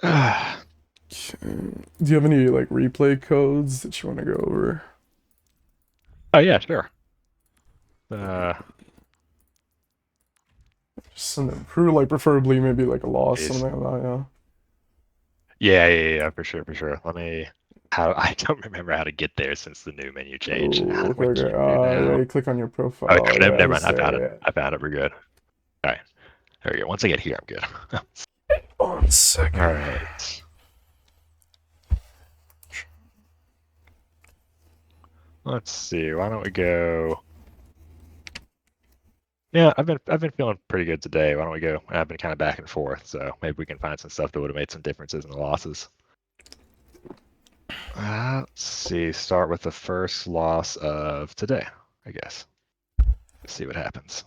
Okay. Do you have any like replay codes that you want to go over? Oh yeah, sure. Uh, Just something, like preferably maybe like a loss, Jeez. something like that. Yeah, for sure, for sure. Let me. How I don't remember how to get there since the new menu Yeah. changed. How Oh, do okay, I okay. get there Yeah, now? you click on your Oh, profile. Yeah, never mind. it's I found it. there. I found it. We're good. All right. There we go. Once I get here, I'm good. Yeah. 1 second. All right. Let's see. Why don't we go? Yeah, I've been feeling pretty good today. Why don't we go? I've been kind of back and forth, so maybe we can find some stuff that would have made some differences in the losses. Let's see. Start with the first loss of today, I guess. Let's see what happens.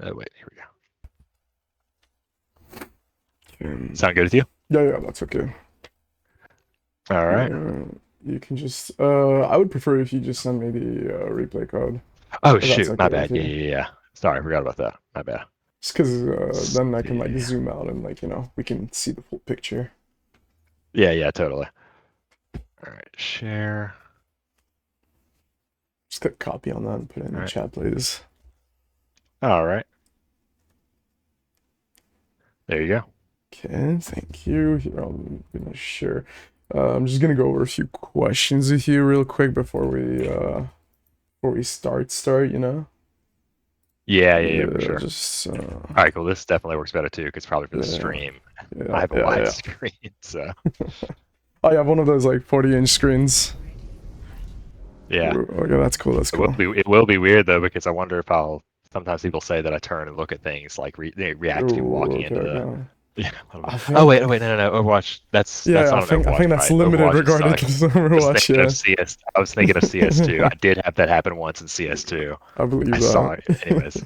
Oh wait, here we go. Sound good with you? Yeah, yeah, that's okay. All right. You can just I would prefer if you just send me the replay code, Oh if that's shoot, my okay with bad. Yeah, you. yeah, yeah. Sorry, I forgot about that. My bad. Just because Let's then I can like see. zoom out and like we can see the full picture. Yeah, totally. All right, share. Just click copy on that and put it in All the right. chat, please. All right. There you go. Okay, thank you. Here, I'm gonna share. I'm just gonna go over a few questions with you real quick before we start, you know? Yeah, for sure. Just All right, cool. This definitely works better too, because probably for the yeah, stream, I yeah, have a yeah, wide yeah. screen, so Oh, you have one of those like 40-inch screens. yeah. Ooh, okay, that's cool. That's cool. It will be weird though, because I wonder if I'll. Sometimes people say that I turn and look at things like they react to people Ooh, walking okay, into the. okay. Yeah, I don't know. I Oh think, wait, no. Overwatch. That's yeah, not an I Overwatch think that's fight. limited Overwatch is regarding to Suck. Was Overwatch. thinking of Yeah, CS. I was thinking of CS2. I did have that happen once in CS2. I believe I saw that. it. Anyways,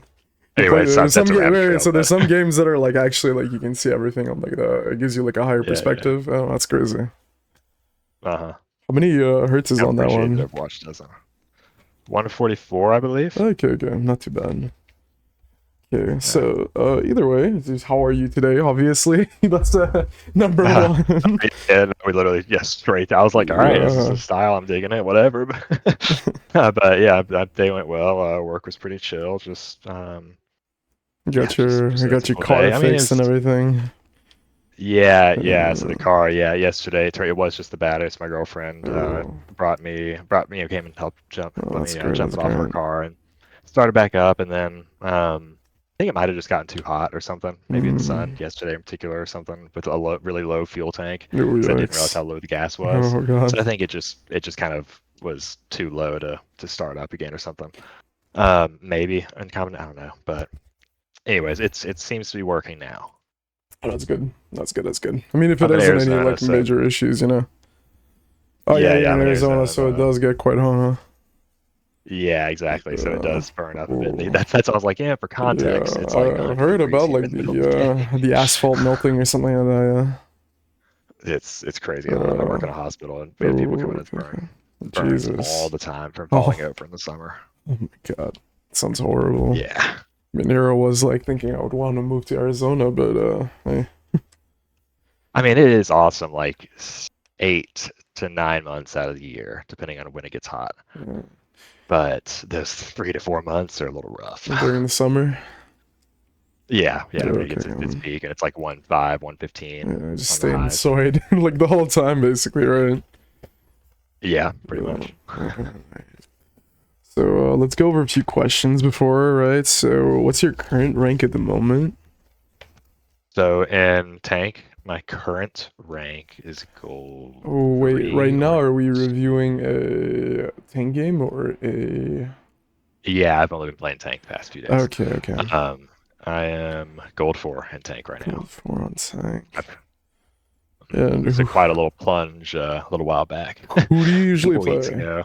You play sorry, there's some that's a rabbit wait, trail, so there's but some games that are like actually like you can see everything on like the it gives you like a higher yeah. perspective. Oh, that's crazy. Uh-huh. How many hertz is I on that appreciate one? that Overwatch doesn't. 144, I believe. Okay, okay, not too bad. Okay, Yeah. so either way, just how are you today? Obviously, that's number Uh, one. yeah, no, we literally, yeah, straight. I was like, all right, this is Yeah, a style. I'm digging it, whatever. But yeah, that day went well. Work was pretty chill. Just, yeah, just you a got your typical car day. I mean, it fixed and was, everything. yeah. So the car, yeah, yesterday, it was just the baddest. My girlfriend Oh, came and helped oh, let that's me great. jump That's it off her great. car and started back up. And then, I think it might have just gotten too hot or something. Maybe in the sun Mm. yesterday in particular or something with a really low fuel tank Oh, because I didn't realize yikes. how low the gas was. Oh, God. So I think it just kind of was too low to start up again or something. Maybe uncommon. I don't know. But anyways, it seems to be working now. Oh, that's good. That's good. That's good. I mean, if it I'm in isn't any Arizona, like so major issues. Oh yeah, you're yeah, in I'm in Arizona, Arizona. so it does get quite hot, Yeah, exactly. So it huh? does burn up a bit. Oh, That's I was like, yeah, for yeah. context, it's like I've 100 heard degrees about here like in the middle of the day. the asphalt melting or something like that. It's crazy Yeah. hot. I work in a hospital, and we have people Oh, coming in okay, okay. burns all Jesus. the time from falling Oh, over in the summer. oh my God. Sounds horrible. Yeah. Manero was like thinking I would want to move to Arizona, but hey. I mean, it is awesome, like 8 to 9 months out of the year, depending on when it gets hot. Yeah. But those 3 to 4 months are a little rough. During the summer. Yeah, when it Okay. gets its peak and it's like 1.5, 115 Yeah, just on the stay highs. inside like the whole time, basically, right? Yeah, pretty Yeah. much. So let's go over a few questions before, right? So, what's your current rank at the moment? So in tank, my current rank is gold Oh, wait, right 3 now or are we reviewing a 10 game or a. yeah, I've only been playing tank the past few days. Okay, okay. Um, I am gold 4 in tank right now. Gold 4 on tank. I've, And it's a quite a little plunge a little while back, who do you a usually couple weeks play? ago.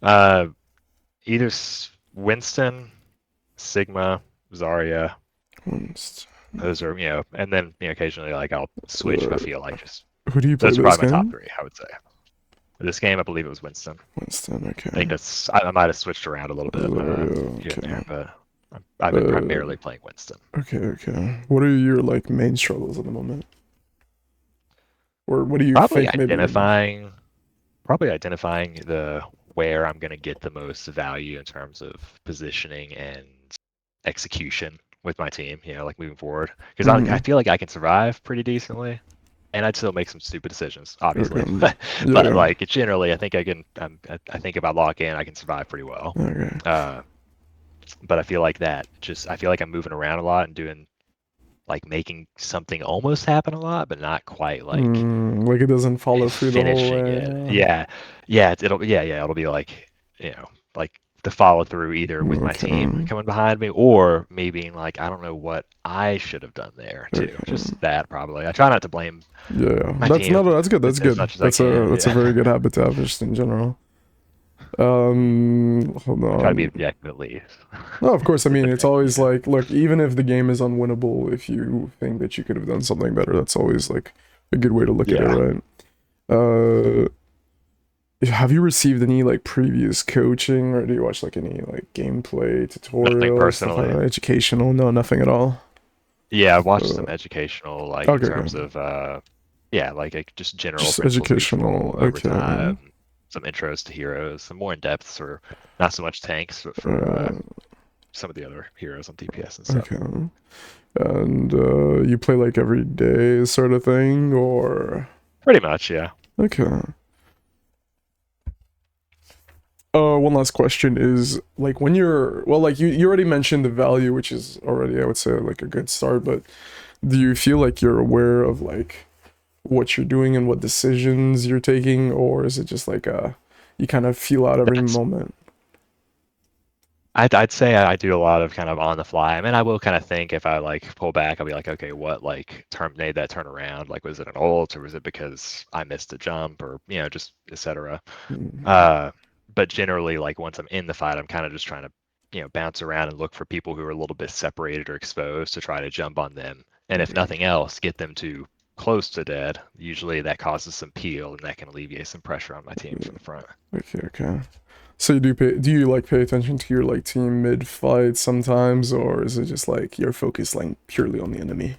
Uh, either Winston, Sigma, Zarya. Winston. Those are and then occasionally like I'll switch if I Uh, feel like just. who do you play Those are this probably my top game? three, I would say. This game, I believe it was Winston. Winston, I think okay. I might have switched around a little bit Zarya, here and okay. there, but I've been Uh, primarily playing Winston. okay, okay. What are your like main struggles at the moment? or what do you Probably think maybe? identifying the where I'm going to get the most value in terms of positioning and execution with my team, like moving forward. Because I feel like I can survive pretty decently, and I'd still make some stupid decisions, obviously. Okay. But Yeah. like generally, I think I can. I think if I lock in, I can survive pretty well. Okay. Uh, but I feel like I feel like I'm moving around a lot and doing like making something almost happen a lot, but not quite like Like it doesn't follow through the whole finishing way. it. Yeah, it'll be like like the follow through either with my team Okay. coming behind me or me being like I don't know what I should have done there too. Okay. Just that probably. I try not to blame Yeah. my That's team not. That's good. That's as good. much as I can. That's a very Yeah, good habit to have just in general. Hold I try to be on. objective at least. No, of course. I With mean, the it's pick, always like, look, even if the game is unwinnable, if you think that you could have done something better, that's always like a good way to look at it, Yeah. right? Uh, have you received any like previous coaching, or do you watch like any like gameplay Nothing tutorials, stuff like personally. that? Educational? No, nothing at all. Yeah, I watched Uh, some educational, like in okay, terms okay. of yeah, like just general Just principles of educational. control over Okay. time, some intros to heroes, some more in depth, or not so much tanks, but for Uh, some of the other heroes on DPS and stuff. okay. And you play like every day sort of thing, or Pretty much, yeah. okay. One last question is like when you're well, like you already mentioned the value, which is already I would say like a good start, but do you feel like you're aware of like what you're doing and what decisions you're taking, or is it just like you kind of feel out every That's moment? I'd say I do a lot of kind of on the fly. I mean, I will kind of think if I like pull back, I'll be like, okay, what like made that turn around? Like, was it an ult or was it because I missed a jump or just etc. Mm, Uh, but generally, like once I'm in the fight, I'm kind of just trying to, bounce around and look for people who are a little bit separated or exposed to try to jump on them. And if okay, nothing else, get them to close to dead. Usually that causes some peel and that can alleviate some pressure on my team from the front. okay, okay. So do you like pay attention to your like team mid fight sometimes, or is it just like you're focused like purely on the enemy?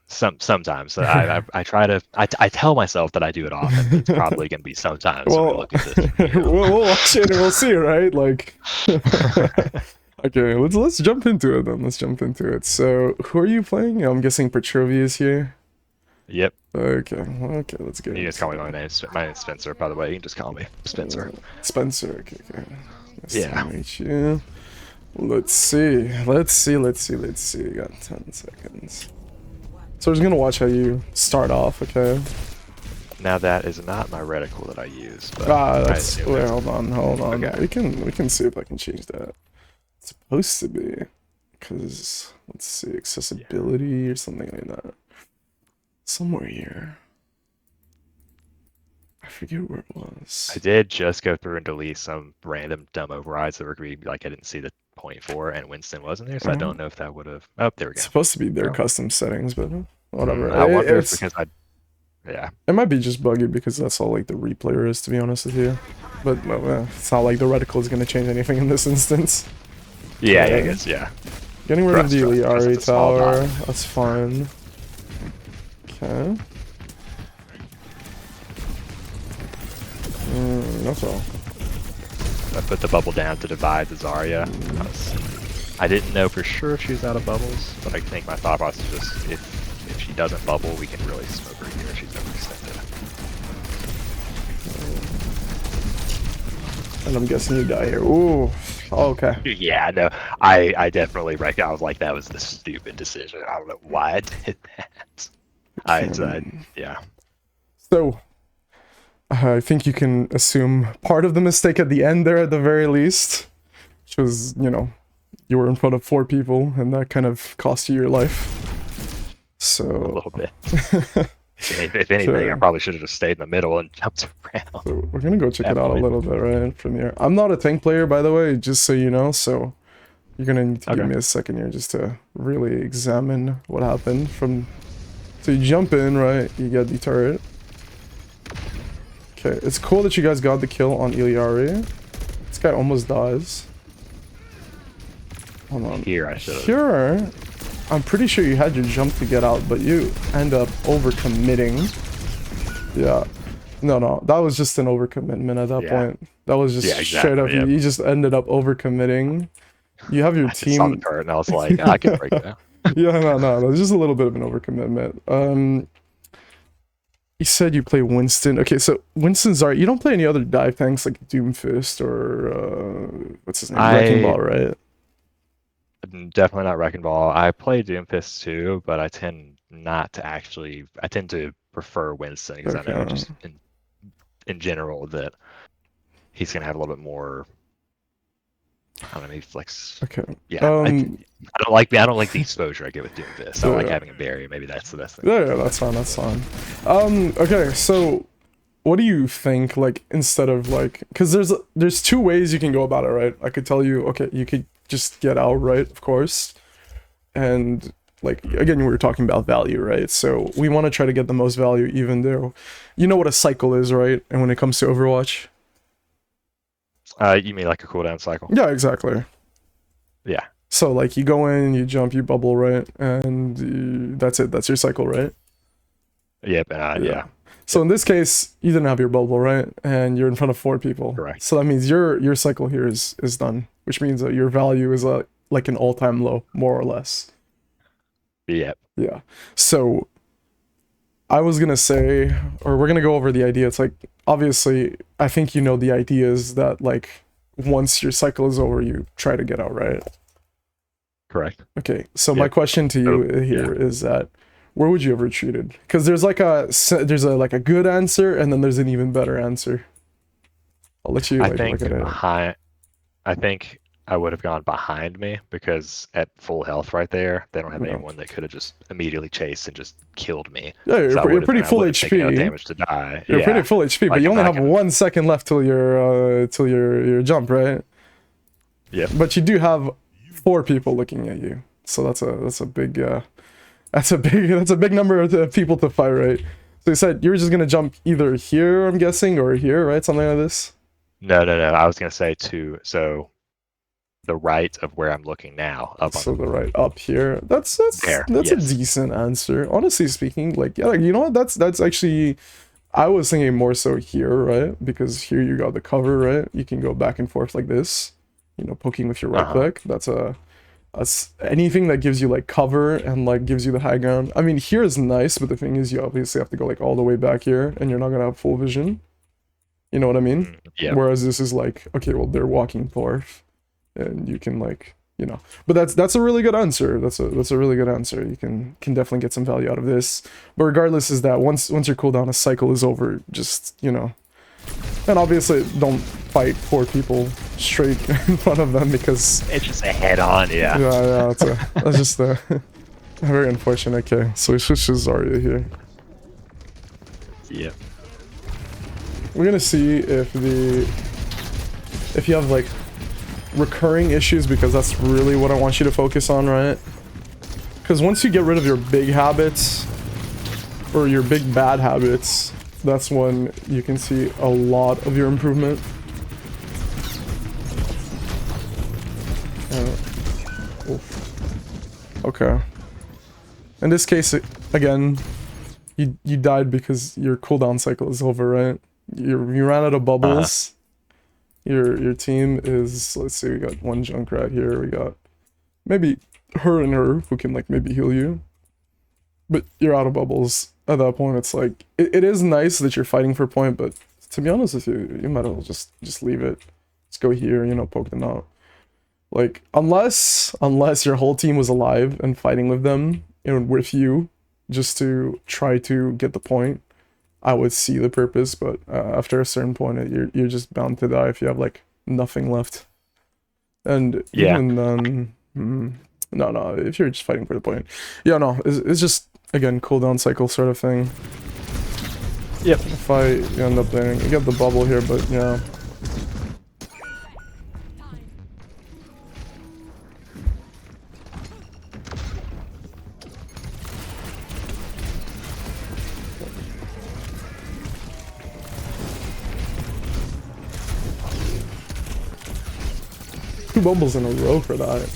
Sometimes I try to I tell myself that I do it often, but it's probably gonna be sometimes when we Well, look at this review. we'll watch it and we'll see, right? Like, okay, let's jump into it then. Let's jump into it. So, who are you playing? I'm guessing Petrovi is here. Yep. Okay, okay, let's get You just into call me it. my name. My name's Spencer, by the way. You can just call me Spencer. Spencer. Okay, okay. Nice to Yeah. meet you. Let's see. Let's see. We got 10 seconds. So, we're just gonna watch how you start off. Okay. Now that is not my reticle that I use, but I That's assume wait. it's Hold on. okay. We can see if I can change that. It's supposed to be, because let's see, Yeah. accessibility or something like that. Somewhere here. I forget where it I was. did just go through and delete some random dumb overrides that were gonna be like I didn't see the point for, and Winston wasn't there, so I Uh, don't know if that would have. Oh, there we it's go. supposed to be their Oh. custom settings, but whatever. I wonder if It's because yeah. it might be just buggy because that's all like the replayer is, to be honest with you. But well, it's not like the reticle is gonna change anything in this instance. Yeah, I Okay. guess, yeah. Getting rid of the Trust Iliari it's a small tower. dot. That's fine. Okay. That's all. I put the bubble down to divide the Zarya. I didn't know for sure if she was out of bubbles, but I think my thought process was just if she doesn't bubble, we can really smoke her here. She's overextended. And I'm guessing you die here. Ooh. Okay. Yeah, no, I definitely reckon I was like that was the stupid decision. I don't know why I did that. Yeah. So, I think you can assume part of the mistake at the end there, at the very least, which was, you were in front of 4 people, and that kind of cost you your life. A So, little bit. If anything, I probably should have just stayed in the middle and jumped around. so we're gonna go check That it out a point. little bit right from here. I'm not a tank player, by the way, just so you know. So, you're gonna need to give Okay. me a second here just to really examine what happened from. So you jump in, right? You get the turret. Okay, it's cool that you guys got the kill on Iliari. This guy almost dies. Hold on. Here I should have. Here, I'm pretty sure you had your jump to get out, but you end up overcommitting. Yeah. No, that was just an overcommitment at that Yeah. point. That was just Yeah, straight up. exactly. Yep. You just ended up overcommitting. You have your I just saw the team. turret and I was like, I can break that. Yeah, no, that was just a little bit of an overcommitment. You said you play Winston. Okay, so Winston's alright. You don't play any other dive tanks like Doomfist or what's his name? Wrecking I Ball, right? definitely not Wrecking Ball. I play Doomfist too, but I tend not to actually. I tend to prefer Winston because I know Okay. just in general that he's gonna have a little bit more. I don't know, maybe flex. Okay. Yeah, I don't like the exposure I get with Doomfist. I like Yeah, having a barrier. Maybe that's the best thing. yeah, that's fine. That's fine. Okay, so what do you think? Like instead of like, because there's two ways you can go about it, right? I could tell you, okay, you could just get out, right? Of course, and like again, we were talking about value, right? So we want to try to get the most value, even though, you know what a cycle is, right? And when it comes to Overwatch, You mean like a cooldown cycle? yeah, exactly. Yeah. So like you go in, you jump, you bubble, right? And that's it. That's your cycle, right? Yep. Yeah. So in this case, you didn't have your bubble, right? And you're in front of 4 people. Correct. So that means your cycle here is done, which means that your value is like an all-time low, more or less. Yep. Yeah. So I was gonna say, or we're gonna go over the idea. It's like obviously, I think you know the idea is that like once your cycle is over, you try to get out, right? Correct. Okay. So Yep. my question to you Oh, here is that where would you have retreated? Because there's like a good answer and then there's an even better answer. I'll let you I like think look at it. behind. I think I would have gone behind me because at full health right there, they don't have Yeah. anyone that could have just immediately chased and just killed me. Yeah, So I you're would've pretty been- I full would've taken enough HP. damage to die. You're pretty Yeah. full HP, but Like, you I'm only not have gonna- 1 second left till your jump, right? Yep. But you do have 4 people looking at you, so that's a big that's a big number of people to fight, right? So you said you were just gonna jump either here, I'm guessing, or here, right? Something like this. No. I was gonna say so the right of where I'm looking now, up on So the right up here. That's There, a yes. decent answer. Honestly speaking, like yeah, like, you know what? That's actually I was thinking more so here, right? Because here you got the cover, right? You can go back and forth like this, poking with your right click. That's anything that gives you like cover and like gives you the high ground. I mean, here is nice, but the thing is you obviously have to go like all the way back here and you're not gonna have full vision. You know what I mean? Yeah. Whereas this is like, okay, well they're walking forth and you can like, but that's a really good answer. That's a really good answer. You can definitely get some value out of this. But regardless is that once your cooldown a cycle is over, just, and obviously don't fight 4 people straight in front of them because It's just a head on, yeah. yeah, that's just very unfortunate. Okay, so we switch to Zarya here. Yep. We're gonna see if you have like recurring issues, because that's really what I want you to focus on, right? Because once you get rid of your big habits or your big bad habits, that's when you can see a lot of your improvement. Okay. In this case, again, you died because your cooldown cycle is over, right? You ran out of bubbles. Your team is, let's see, we got one Junkrat here. We got maybe her and her who can like maybe heal you, but you're out of bubbles at that point. It's like it is nice that you're fighting for point, but to be honest with you, you might as well just leave it. Just go here, poke them out. Like unless your whole team was alive and fighting with them and with you, just to try to get the point, I would see the purpose. But after a certain point, you're just bound to die if you have like nothing left. And Yeah. even then, no, if you're just fighting for the point, yeah, no, it's just again cooldown cycle sort of thing. Yep. If I end up landing, you get the bubble here, but yeah. Two bubbles in a row for that.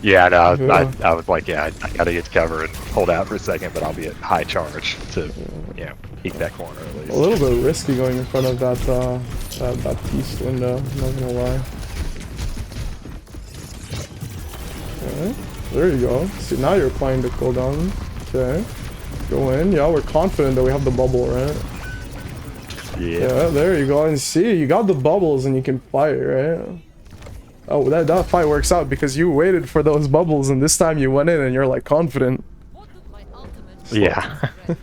Yeah, no, Yeah. I was like, yeah, I gotta get to cover and hold out for a second, but I'll be at high charge to, you know, peek that corner at A least. little bit risky going in front of that beast window, not gonna lie. Okay, there you go. See, now you're applying the cooldown. Okay, go in. Yeah, we're confident that we have the bubble, right? Yeah, there you go. And see, you got the bubbles and you can fight, right? Oh, that fight works out because you waited for those bubbles and this time you went in and you're like confident. Yeah. Yeah,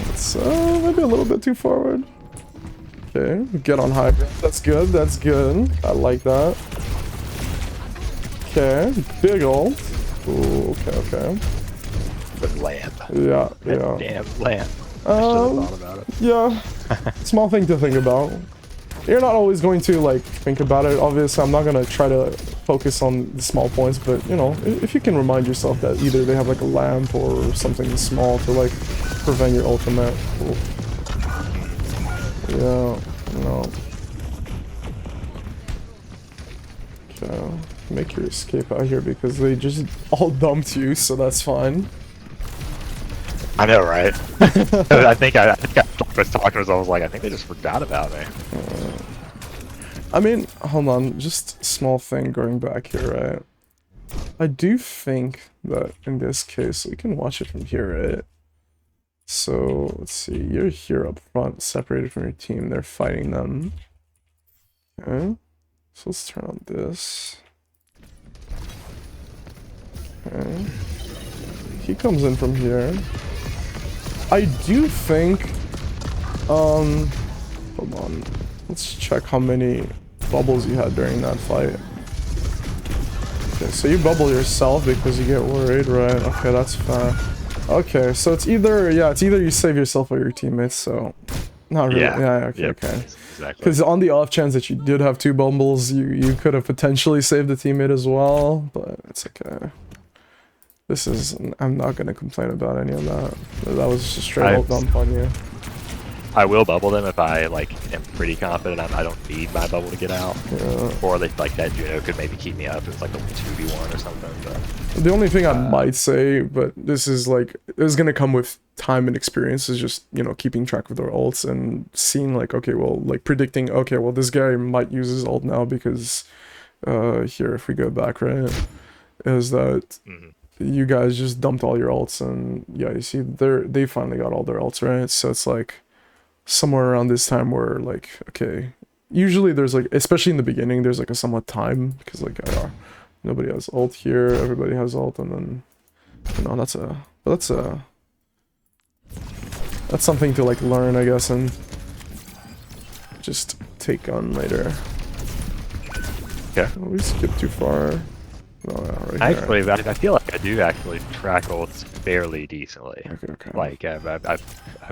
it's maybe a little bit too forward. Okay, get on high. That's good, that's good. I like that. Okay, big ult. Ooh, okay. The lamp. Yeah, That yeah. damn lamp. I should have thought about it. Yeah, small thing to think about. You're not always going to like think about it. Obviously, I'm not gonna try to focus on the small points, but you know, if you can remind yourself that either they have like a lamp or something small to like prevent your ultimate. Cool. Yeah, no. Okay, make your escape out here because they just all dumped you, so that's fine. I know, right? I think I was talking to us, I was like, I think they just forgot about me. I mean, hold on, just small thing going back here, right? I do think that in this case, we can watch it from here, right? So, let's see, you're here up front, separated from your team, they're fighting them. Okay, so let's turn on this. Okay. He comes in from here. I do think, hold on. Let's check how many bubbles you had during that fight. Okay, so you bubble yourself because you get worried, right? Okay, that's fine. Okay, so it's either, yeah, it's either you save yourself or your teammates, so... Not really, yeah, okay, yep. okay. Exactly. Because on the off chance that you did have two bubbles, you could have potentially saved the teammate as well, but it's okay. This is, I'm not gonna complain about any of that. That was just a straight up dump on you. I will bubble them if I like am pretty confident I don't need my bubble to get out. Yeah. Or like that Juno could maybe keep me up. It's like a 2v1 or something. But, the only thing I might say, but this is like, it's gonna come with time and experience, is just, you know, keeping track of their ults and seeing like, okay, well, like predicting, okay, well, this guy might use his ult now because here, if we go back, right, is that you guys just dumped all your ults and yeah, you see, they finally got all their ults, right? So it's like somewhere around this time where like, okay, usually there's like, especially in the beginning, there's like a somewhat time because like nobody has ult here, everybody has ult, and then you know that's something to like learn, I guess, and just take on later. Yeah. Oh, we skipped too far. Oh, yeah, right actually, I feel like I do actually track ults fairly decently. Okay. Like I've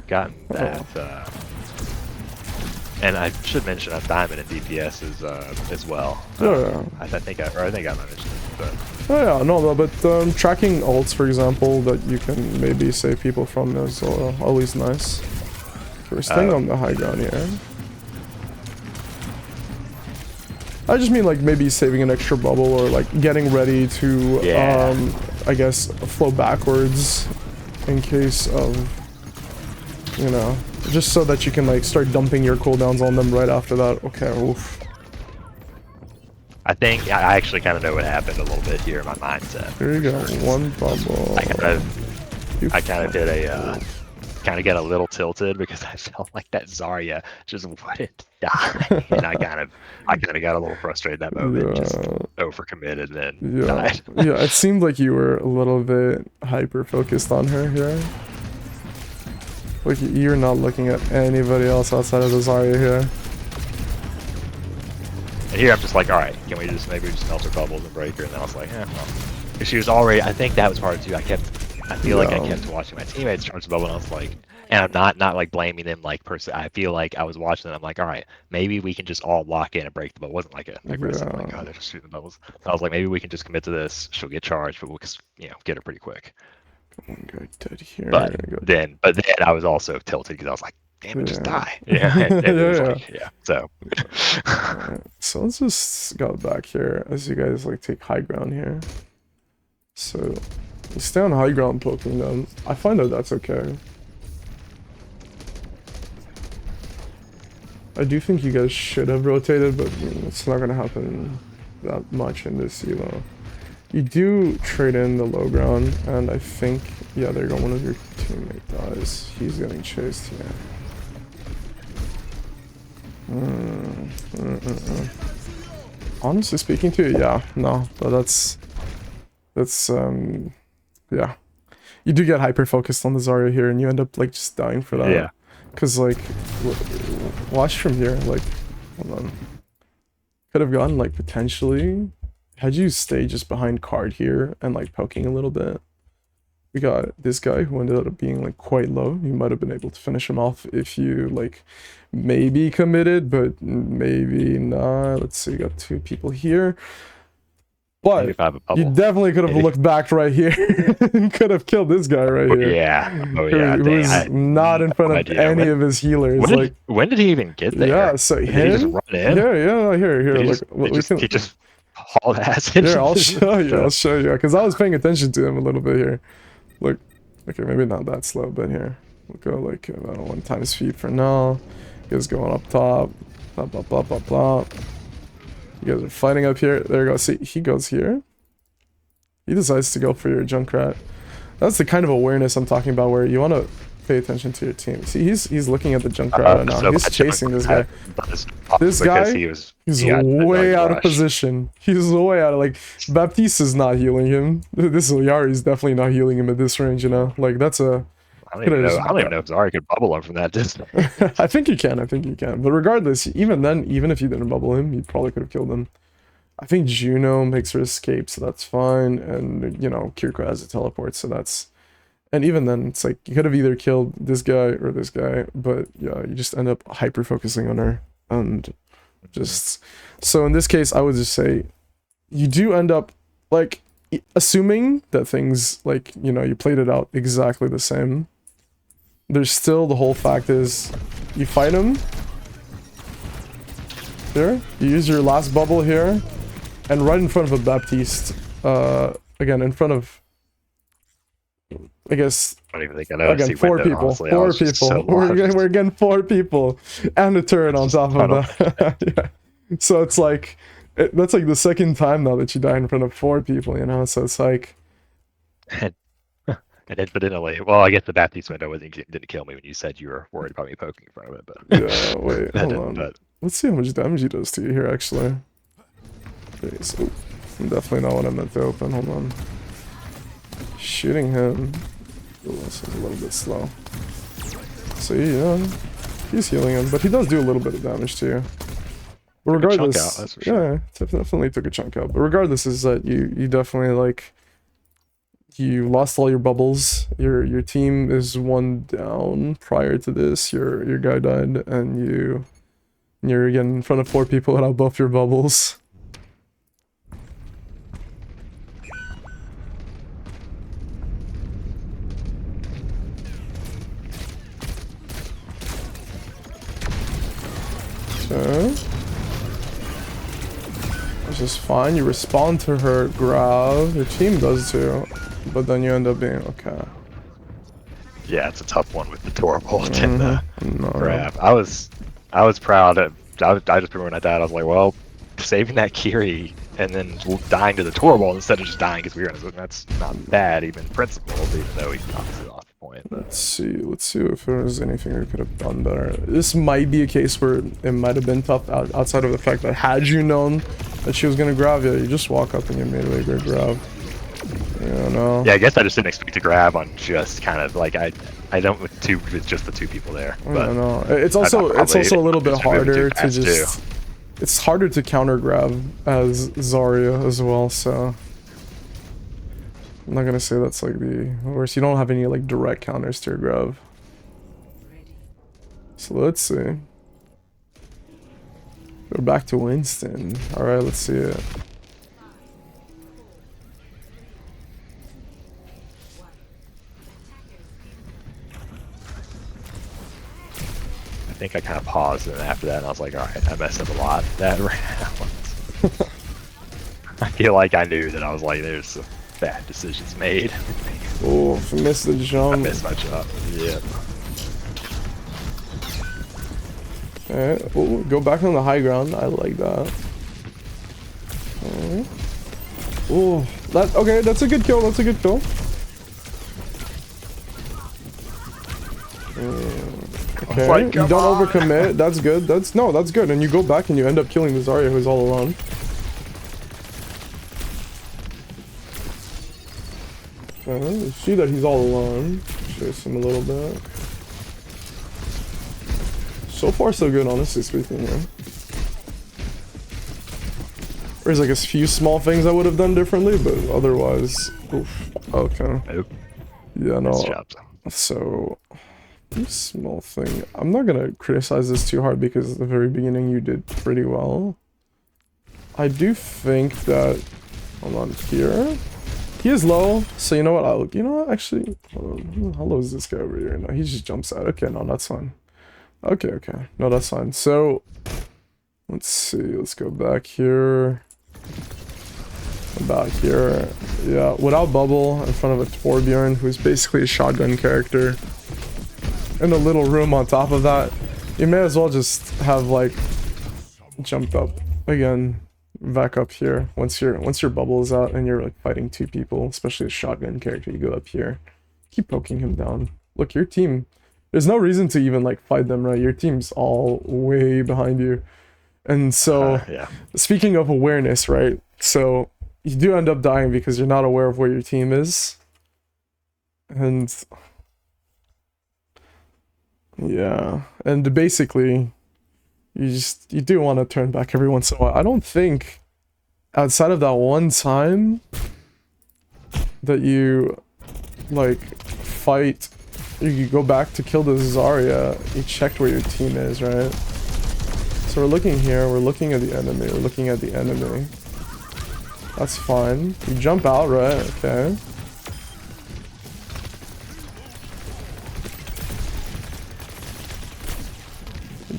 gotten that, and I should mention I'm diamond in DPS as well. Yeah. I think I mentioned it. But. Oh yeah, no, but tracking ults, for example, that you can maybe save people from is always nice. We're staying on the high ground here. I just mean like maybe saving an extra bubble or like getting ready to, I guess, flow backwards in case of, you know, just so that you can like start dumping your cooldowns on them right after that. Okay, oof. I think I actually kind of know what happened a little bit here in my mindset. Here you go, one bubble. I kind of did a, kind of got a little tilted because I felt like that Zarya just wouldn't die, and I kind of got a little frustrated that moment, just overcommitted and then died. Yeah, it seemed like you were a little bit hyper focused on her here. Like you're not looking at anybody else outside of the Zarya here. And here I'm just like, all right, can we just maybe just melt her bubbles and break her? And then I was like, well, because she was already. I think that was part too. I feel like I kept watching my teammates charge the bubble, and I was like, and I'm not like blaming them like person. I feel like I was watching them. I'm like, all right, maybe we can just all lock in and break the bubble. It wasn't like an aggressive like, oh, they're just shooting the bubbles. So I was like, maybe we can just commit to this. She'll get charged, but we'll get her pretty quick. One guy dead here. But then I was also tilted because I was like, damn it, just Yeah. die. Yeah, and it was Yeah, like, yeah. So, Alright, so let's just go back here as you guys like take high ground here. So you stay on high ground poking them. I find that that's okay. I do think you guys should have rotated, but it's not gonna happen that much in this elo. You do trade in the low ground, and I think, yeah, there you go, one of your teammate dies. He's getting chased here. Honestly speaking to you, yeah, no, but that's, yeah. You do get hyper-focused on the Zarya here, and you end up, like, just dying for that. yeah. Because, like, watch from here, like, hold on. Could have gone, like, potentially, had you stayed just behind card here and, like, poking a little bit. We got this guy who ended up being, like, quite low. You might have been able to finish him off if you, like, maybe committed, but maybe not. Let's see, you got 2 people here. But you definitely could have looked back right here and could have killed this guy right here. Yeah. Oh yeah. Who's not in front of any of his healers. When did he even get there? Yeah, so did he just run in? Yeah, here. He just hauled ass in. Here, I'll show you. Because I was paying attention to him a little bit here. Look, okay, maybe not that slow, but here. We'll go like about 1 times speed for now. You guys going up top. Plop. You guys are fighting up here. There you go. See, he goes here. He decides to go for your Junkrat. That's the kind of awareness I'm talking about, where you want to pay attention to your team. See, he's looking at the Junkrat right now. He's chasing this guy. This guy, he's way out of position. He's way out of, like, Baptiste is not healing him. This Yari's definitely not healing him at this range, you know? Like, that's a... I don't even know if Zarya could bubble him from that distance. I think you can. But regardless, even then, even if you didn't bubble him, you probably could have killed him. I think Juno makes her escape, so that's fine. And, you know, Kirko has a teleport, so that's... And even then, it's like, you could have either killed this guy or this guy, but yeah, you just end up hyper-focusing on her. And just... So in this case, I would just say, you do end up, like, assuming that things, like, you know, you played it out exactly the same. There's still, the whole fact is, you fight him. Here, you use your last bubble here, and right in front of a Baptiste, again, in front of, I guess, again, 4 people. Honestly, 4 people. So we're getting 4 people, and a turret on top of that. Yeah. So it's like, that's like the second time now that you die in front of 4 people, you know? So it's like... And incidentally, well, I guess the Baptiste window didn't kill me when you said you were worried about me poking in front of it, but... Yeah, wait, hold on. But... Let's see how much damage he does to you here, actually. Okay, so definitely not what I meant to open, hold on. Shooting him. Ooh, this is a little bit slow. See, yeah, he's healing him, but he does do a little bit of damage to you. But regardless, yeah, definitely took a chunk out. But regardless, is that you definitely, like... You lost all your bubbles. Your team is 1 down. Prior to this, your guy died, and you're again in front of 4 people without both your bubbles. Okay. Which is fine. You respond to her grab. Your team does too. But then you end up being okay. Yeah, it's a tough one with the Tor bolt and the grab. I was proud. I just remember when I died, I was like, well, saving that Kiri and then dying to the Tor bolt instead of just dying because we were in a, that's not bad even in principle, even though he obviously lost the point. But. Let's see if there was anything we could have done better. This might be a case where it might have been tough outside of the fact that had you known that she was gonna grab you, you just walk up and you made a great grab. Yeah, no. Yeah, I guess I just didn't expect to grab on just kind of like I don't with just the 2 people there. But no. It's also a little bit harder to just. It's harder to counter grab as Zarya as well. So I'm not gonna say that's like the worst. You don't have any like direct counters to your grab. So let's see. Go back to Winston. All right, let's see it. think I kind of paused, and after that, and I was like, all right, I messed up a lot that round. I feel like I knew that I was like, there's some bad decisions made. Oh, missed the I jump. missed my jump. Yeah. Okay. Oh, go back on the high ground. I like that. Okay. Oh, okay. That's a good kill. That's a good kill. Okay, like, you don't on. overcommit. That's good. That's good. And you go back and you end up killing the Zarya who's all alone. Okay, you see that he's all alone. Chase him a little bit. So far, so good, honestly speaking, yeah. There's like a few small things I would have done differently, but otherwise, oof. Okay. Nope. Yeah, no. Nice job. So, small thing. I'm not gonna criticize this too hard because at the very beginning you did pretty well. I do think that, hold on, here. He is low, so you know what? You know what? Actually, hold on. How low is this guy over here? No, he just jumps out. Okay, no, that's fine. Okay, okay. No, that's fine. So, let's see. Let's go back here. About here. Yeah, without bubble in front of a Torbjorn, who's basically a shotgun character. In a little room on top of that, you may as well just have like jumped up again, back up here. Once your bubble is out and you're like fighting two people, especially a shotgun character, you go up here, keep poking him down. Look, your team. There's no reason to even like fight them, right? Your team's all way behind you, and so Yeah. speaking of awareness, right? So you do end up dying because you're not aware of where your team is, and yeah, and basically, you do want to turn back every once in a while. I don't think outside of that one time that you like fight, you go back to kill the Zarya, you checked where your team is, right? So we're looking here, we're looking at the enemy, we're looking at the enemy. That's fine. You jump out, right? Okay.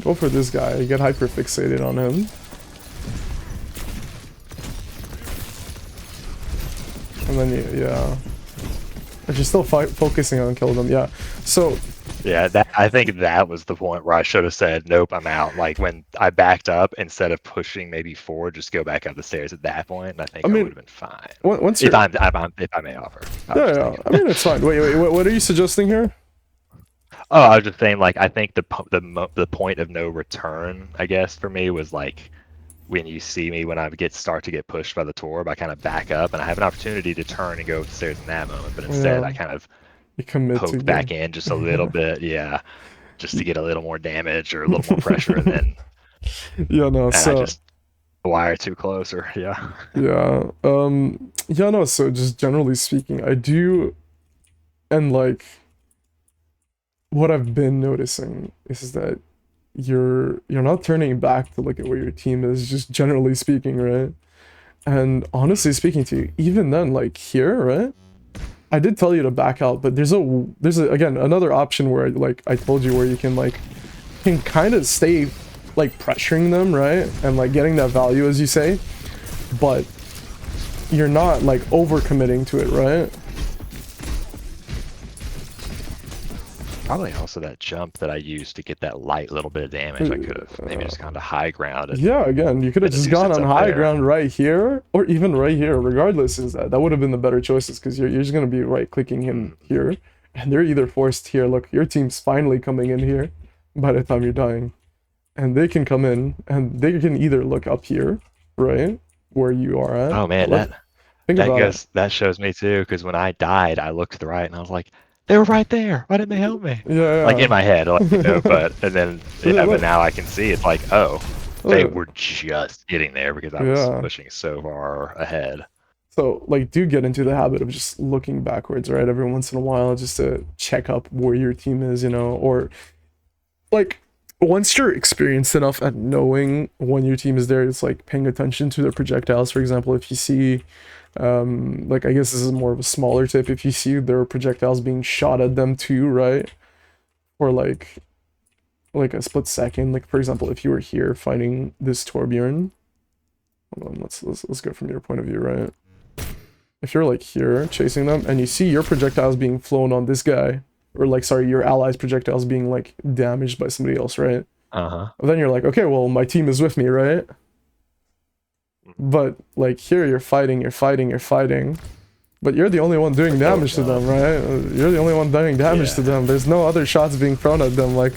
Go for this guy. You get hyper fixated on him. And then yeah. But you're still focusing on killing them, yeah. So yeah, I think that was the point where I should have said, nope, I'm out. Like when I backed up, instead of pushing maybe forward, just go back up the stairs at that point, and I think I would have been fine. Once if I may offer. Yeah, I mean it's fine. Wait, what are you suggesting here? Oh, I was just saying, like, I think the point of no return, I guess, for me was like when you see me when I start to get pushed by the Torb, I kind of back up and I have an opportunity to turn and go upstairs in that moment, but instead I kind of poke back in just a little bit, yeah, just to get a little more damage or a little more pressure, and then yeah, no, and so I just wire too close, or yeah. Yeah, yeah, no, so just generally speaking, I do, and like, what I've been noticing is that you're not turning back to look at where your team is, just generally speaking, right? And honestly speaking to you, even then, like here, right? I did tell you to back out, but there's again another option where like I told you where you can kind of stay like pressuring them, right? And like getting that value, as you say, but you're not like overcommitting to it, right? Probably also that jump that I used to get that light little bit of damage. I could have maybe just gone to high ground. Yeah, again, you could have just gone on high ground right here, or even right here. Regardless, is that would have been the better choices because you're just gonna be right clicking him here, and they're either forced here. Look, your team's finally coming in here by the time you're dying, and they can come in and they can either look up here, right, where you are at. Oh man, that shows me too, because when I died, I looked to the right and I was like, they were right there. Why didn't they help me? Yeah. Like in my head, like, but and then but now I can see it's like, oh, they were just getting there because I was pushing so far ahead. So like, do get into the habit of just looking backwards, right, every once in a while, just to check up where your team is, you know, or like once you're experienced enough at knowing when your team is there, it's like paying attention to their projectiles. For example, if you see like I guess this is more of a smaller tip, if you see there are projectiles being shot at them too, right, or like like a split second. Like for example, if you were here fighting this Torbjorn, hold on, let's go from your point of view, right? If you're like here chasing them and you see your projectiles being flown on this guy, or like sorry, your allies' projectiles being like damaged by somebody else, right? Then you're like, okay, well my team is with me, right? But like here you're fighting, but you're the only one doing damage to them, right? You're the only one doing damage to them. There's no other shots being thrown at them, like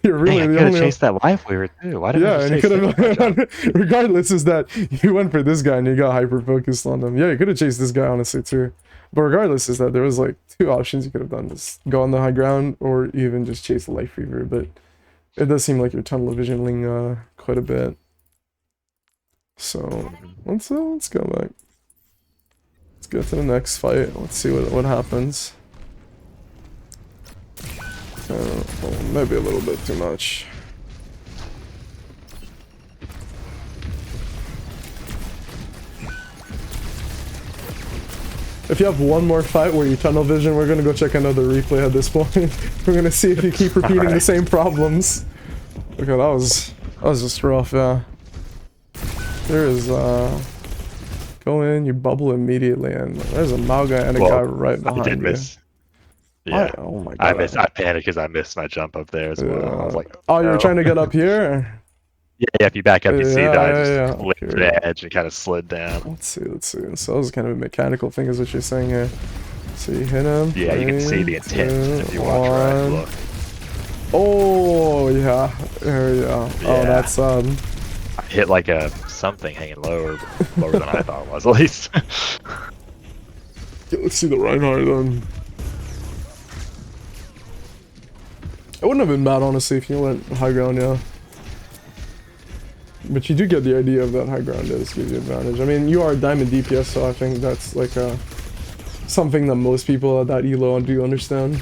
you're really Dang, I the could have only chased that life weaver too. Why didn't I just and you chase could have regardless is that you went for this guy and you got hyper focused on them. Yeah, you could have chased this guy honestly too. But regardless is that there was like 2 options you could have done. Just go on the high ground or even just chase the life weaver, but it does seem like you're tunnel visioning quite a bit. So let's go back. Let's go to the next fight. Let's see what happens. Well, maybe a little bit too much. If you have one more fight where you tunnel vision, we're gonna go check another replay at this point. We're gonna see if you keep repeating the same problems. Okay, that was just rough, yeah. There is go in, you bubble immediately, and there's a Mao guy and a guy right behind I did you. miss. Yeah. Oh my god. I panicked because I missed my jump up there as well. I was like, oh, you were trying to get up here? Yeah, if you back up, you see that I just okay. lifted the edge and kind of slid down. Let's see. So that was kind of a mechanical thing, is what you're saying here. So you hit him. Yeah, you can see the intent if you watch right. Look. Oh yeah, there we go. Yeah. Oh, that's I hit like a something hanging lower than I thought it was, at least. Yeah, let's see the Reinhardt then. It wouldn't have been bad, honestly, if you went high ground, yeah. But you do get the idea of that high ground does give you advantage. I mean, you are a diamond DPS, so I think that's like something that most people at that elo do understand.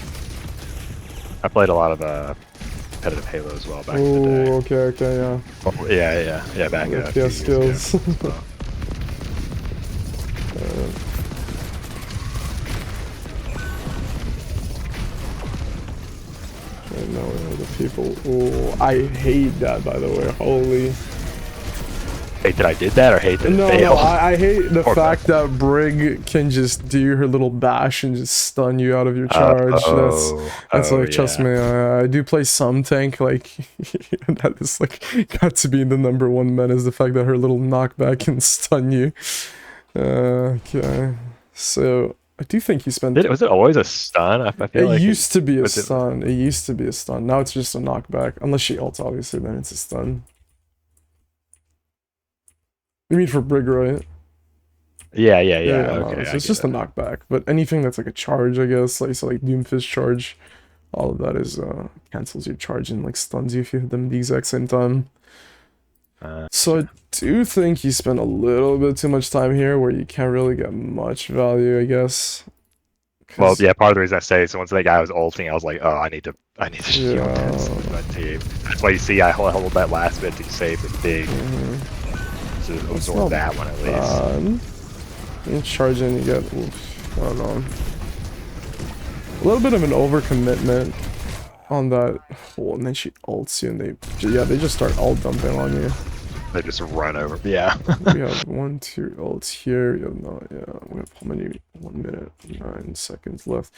I played a lot of competitive Halo as well back in the day. Okay, yeah. Oh, yeah, back in FPS skills. I know the people. Oh, I hate that, by the way. Holy. Hate that I did that, or hate that it failed? No, I hate the fact that Brig can just do her little bash and just stun you out of your charge. That's like, trust me, I do play some tank, like, that is like, got to be the #1 meta, is the fact that her little knockback can stun you. Okay, so I do think you spent... Was it always a stun? I feel like it used to be a stun. It used to be a stun. Now it's just a knockback. Unless she ults, obviously, then it's a stun. You mean for Brig, right? Yeah. Okay, so it's just a knockback. But anything that's like a charge, I guess, like so like Doomfist charge, all of that is cancels your charge and like stuns you if you hit them at the exact same time. So I do think you spend a little bit too much time here where you can't really get much value, I guess. Well, yeah, part of the reason I say, so once that guy was ulting, I was like, oh, I need to shield my team. That's why you see I held that last bit to save the big. To absorb that one at least. You charge in, you get, I don't know, a little bit of an overcommitment on that. Oh, and then she ults you, and they just start ult dumping on you. They just run over. Yeah. We have 1, 2 ults here. We have we have how many? 1 minute, 9 seconds left.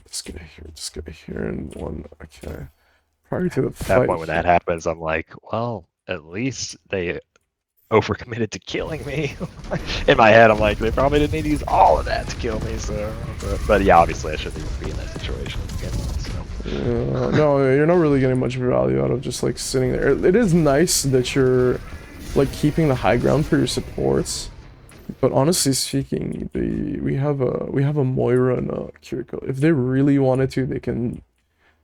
Just get here, and 1. Okay. Prior to the fight. At that point when that happens, I'm like, well, at least they overcommitted to killing me. In my head, I'm like, they probably didn't need to use all of that to kill me. So, but yeah, obviously, I shouldn't even be in that situation again. So. Yeah, no, you're not really getting much value out of just like sitting there. It is nice that you're like keeping the high ground for your supports, but honestly speaking, we have a Moira and a Kiriko. If they really wanted to, they can,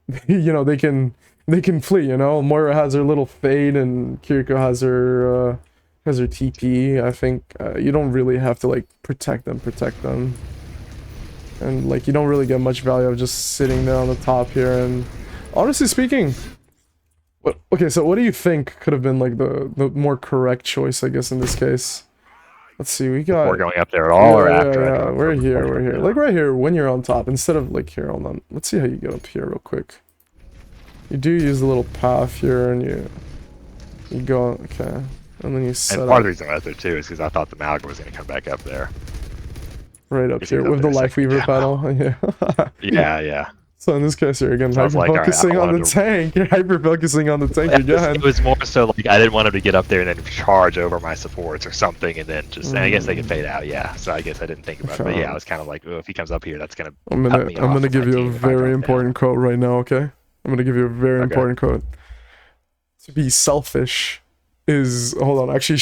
they can flee. Moira has her little fade, and Kiriko has her TP. I think you don't really have to like protect them, and like you don't really get much value of just sitting there on the top here. And honestly speaking, okay, so what do you think could have been like the more correct choice, I guess, in this case? Let's see, we got... Before going up there at all, or after? Yeah, we're here. Like right here, when you're on top, instead of like here, hold on. Let's see how you get up here real quick. You do use the little path here, and you go, okay, and then you set And part up of the reason I went there too is because I thought the Malga was going to come back up there. right up Because he here was up with the there a life second weaver ago. pedal. Yeah. Yeah, yeah. So in this case, you're again So I was hyper like, all right, focusing I on the wanted to. tank. You're hyper focusing on the tank It again. was more so like I didn't want him to get up there and then charge over my supports or something, and then just. And I guess they could fade out, yeah. So I guess I didn't think about it, but yeah, I was kind of like, oh, if he comes up here, that's gonna cut me I'm off gonna of my give you a team if I very drop down. important quote right now, okay? I'm gonna give you a very Okay. important quote. To be selfish is, hold on, actually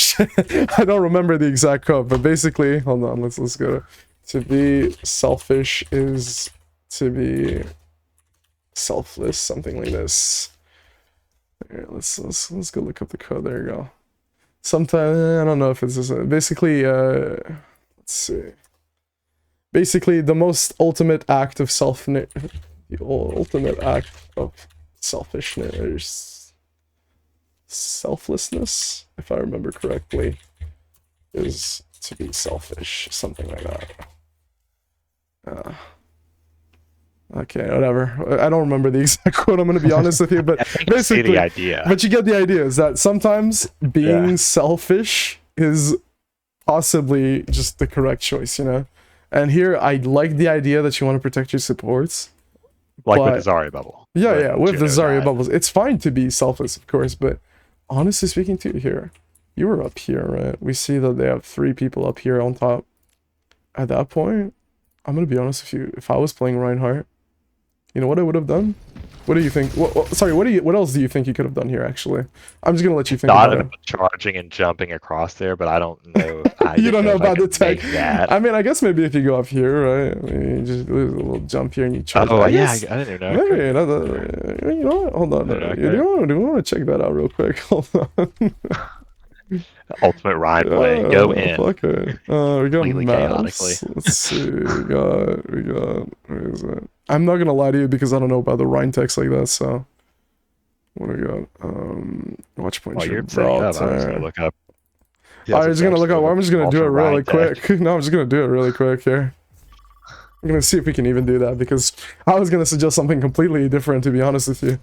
I don't remember the exact quote, but basically, hold on, let's go. To be selfish is to be selfless, something like this. Here, let's go look up the code. There you go. Sometimes I don't know if it's this. Basically, let's see. Basically, the most ultimate act of ultimate act of selfishness, selflessness, if I remember correctly, is to be selfish, something like that. Okay, whatever. I don't remember the exact quote, I'm gonna be honest with you, but basically, the idea. but you get the idea, is that sometimes being selfish is possibly just the correct choice, you know? And here, I like the idea that you want to protect your supports. Like with the Zarya bubble. Yeah, with the Zarya bubbles. It's fine to be selfless, of course, but honestly speaking too, here, you were up here, right? We see that they have 3 people up here on top. At that point, I'm gonna be honest with you, if I was playing Reinhardt, you know what I would have done? What do you think? Sorry, what else do you think you could have done here, actually? I'm just gonna let you think about it. Charging and jumping across there, but I don't know. You don't know about the tech. That. I mean, I guess maybe if you go up here, right? I mean, you just do a little jump here and you charge. Oh, yeah, guess, I didn't know. Maybe, you know what? Hold on. Do you want to check that out real quick? Hold on. Ultimate Ryan play. Go in. Fuck it. We got maps. Chaotically. Let's see. We got. Where is it? I'm not gonna lie to you because I don't know about the Rhine text like that. So what do we got? Watch point. While you're setting up, I'm just gonna look up. Yeah, I'm just gonna look up. I'm just gonna do it really quick. No, I'm just gonna do it really quick here. I'm gonna see if we can even do that because I was gonna suggest something completely different, to be honest with you.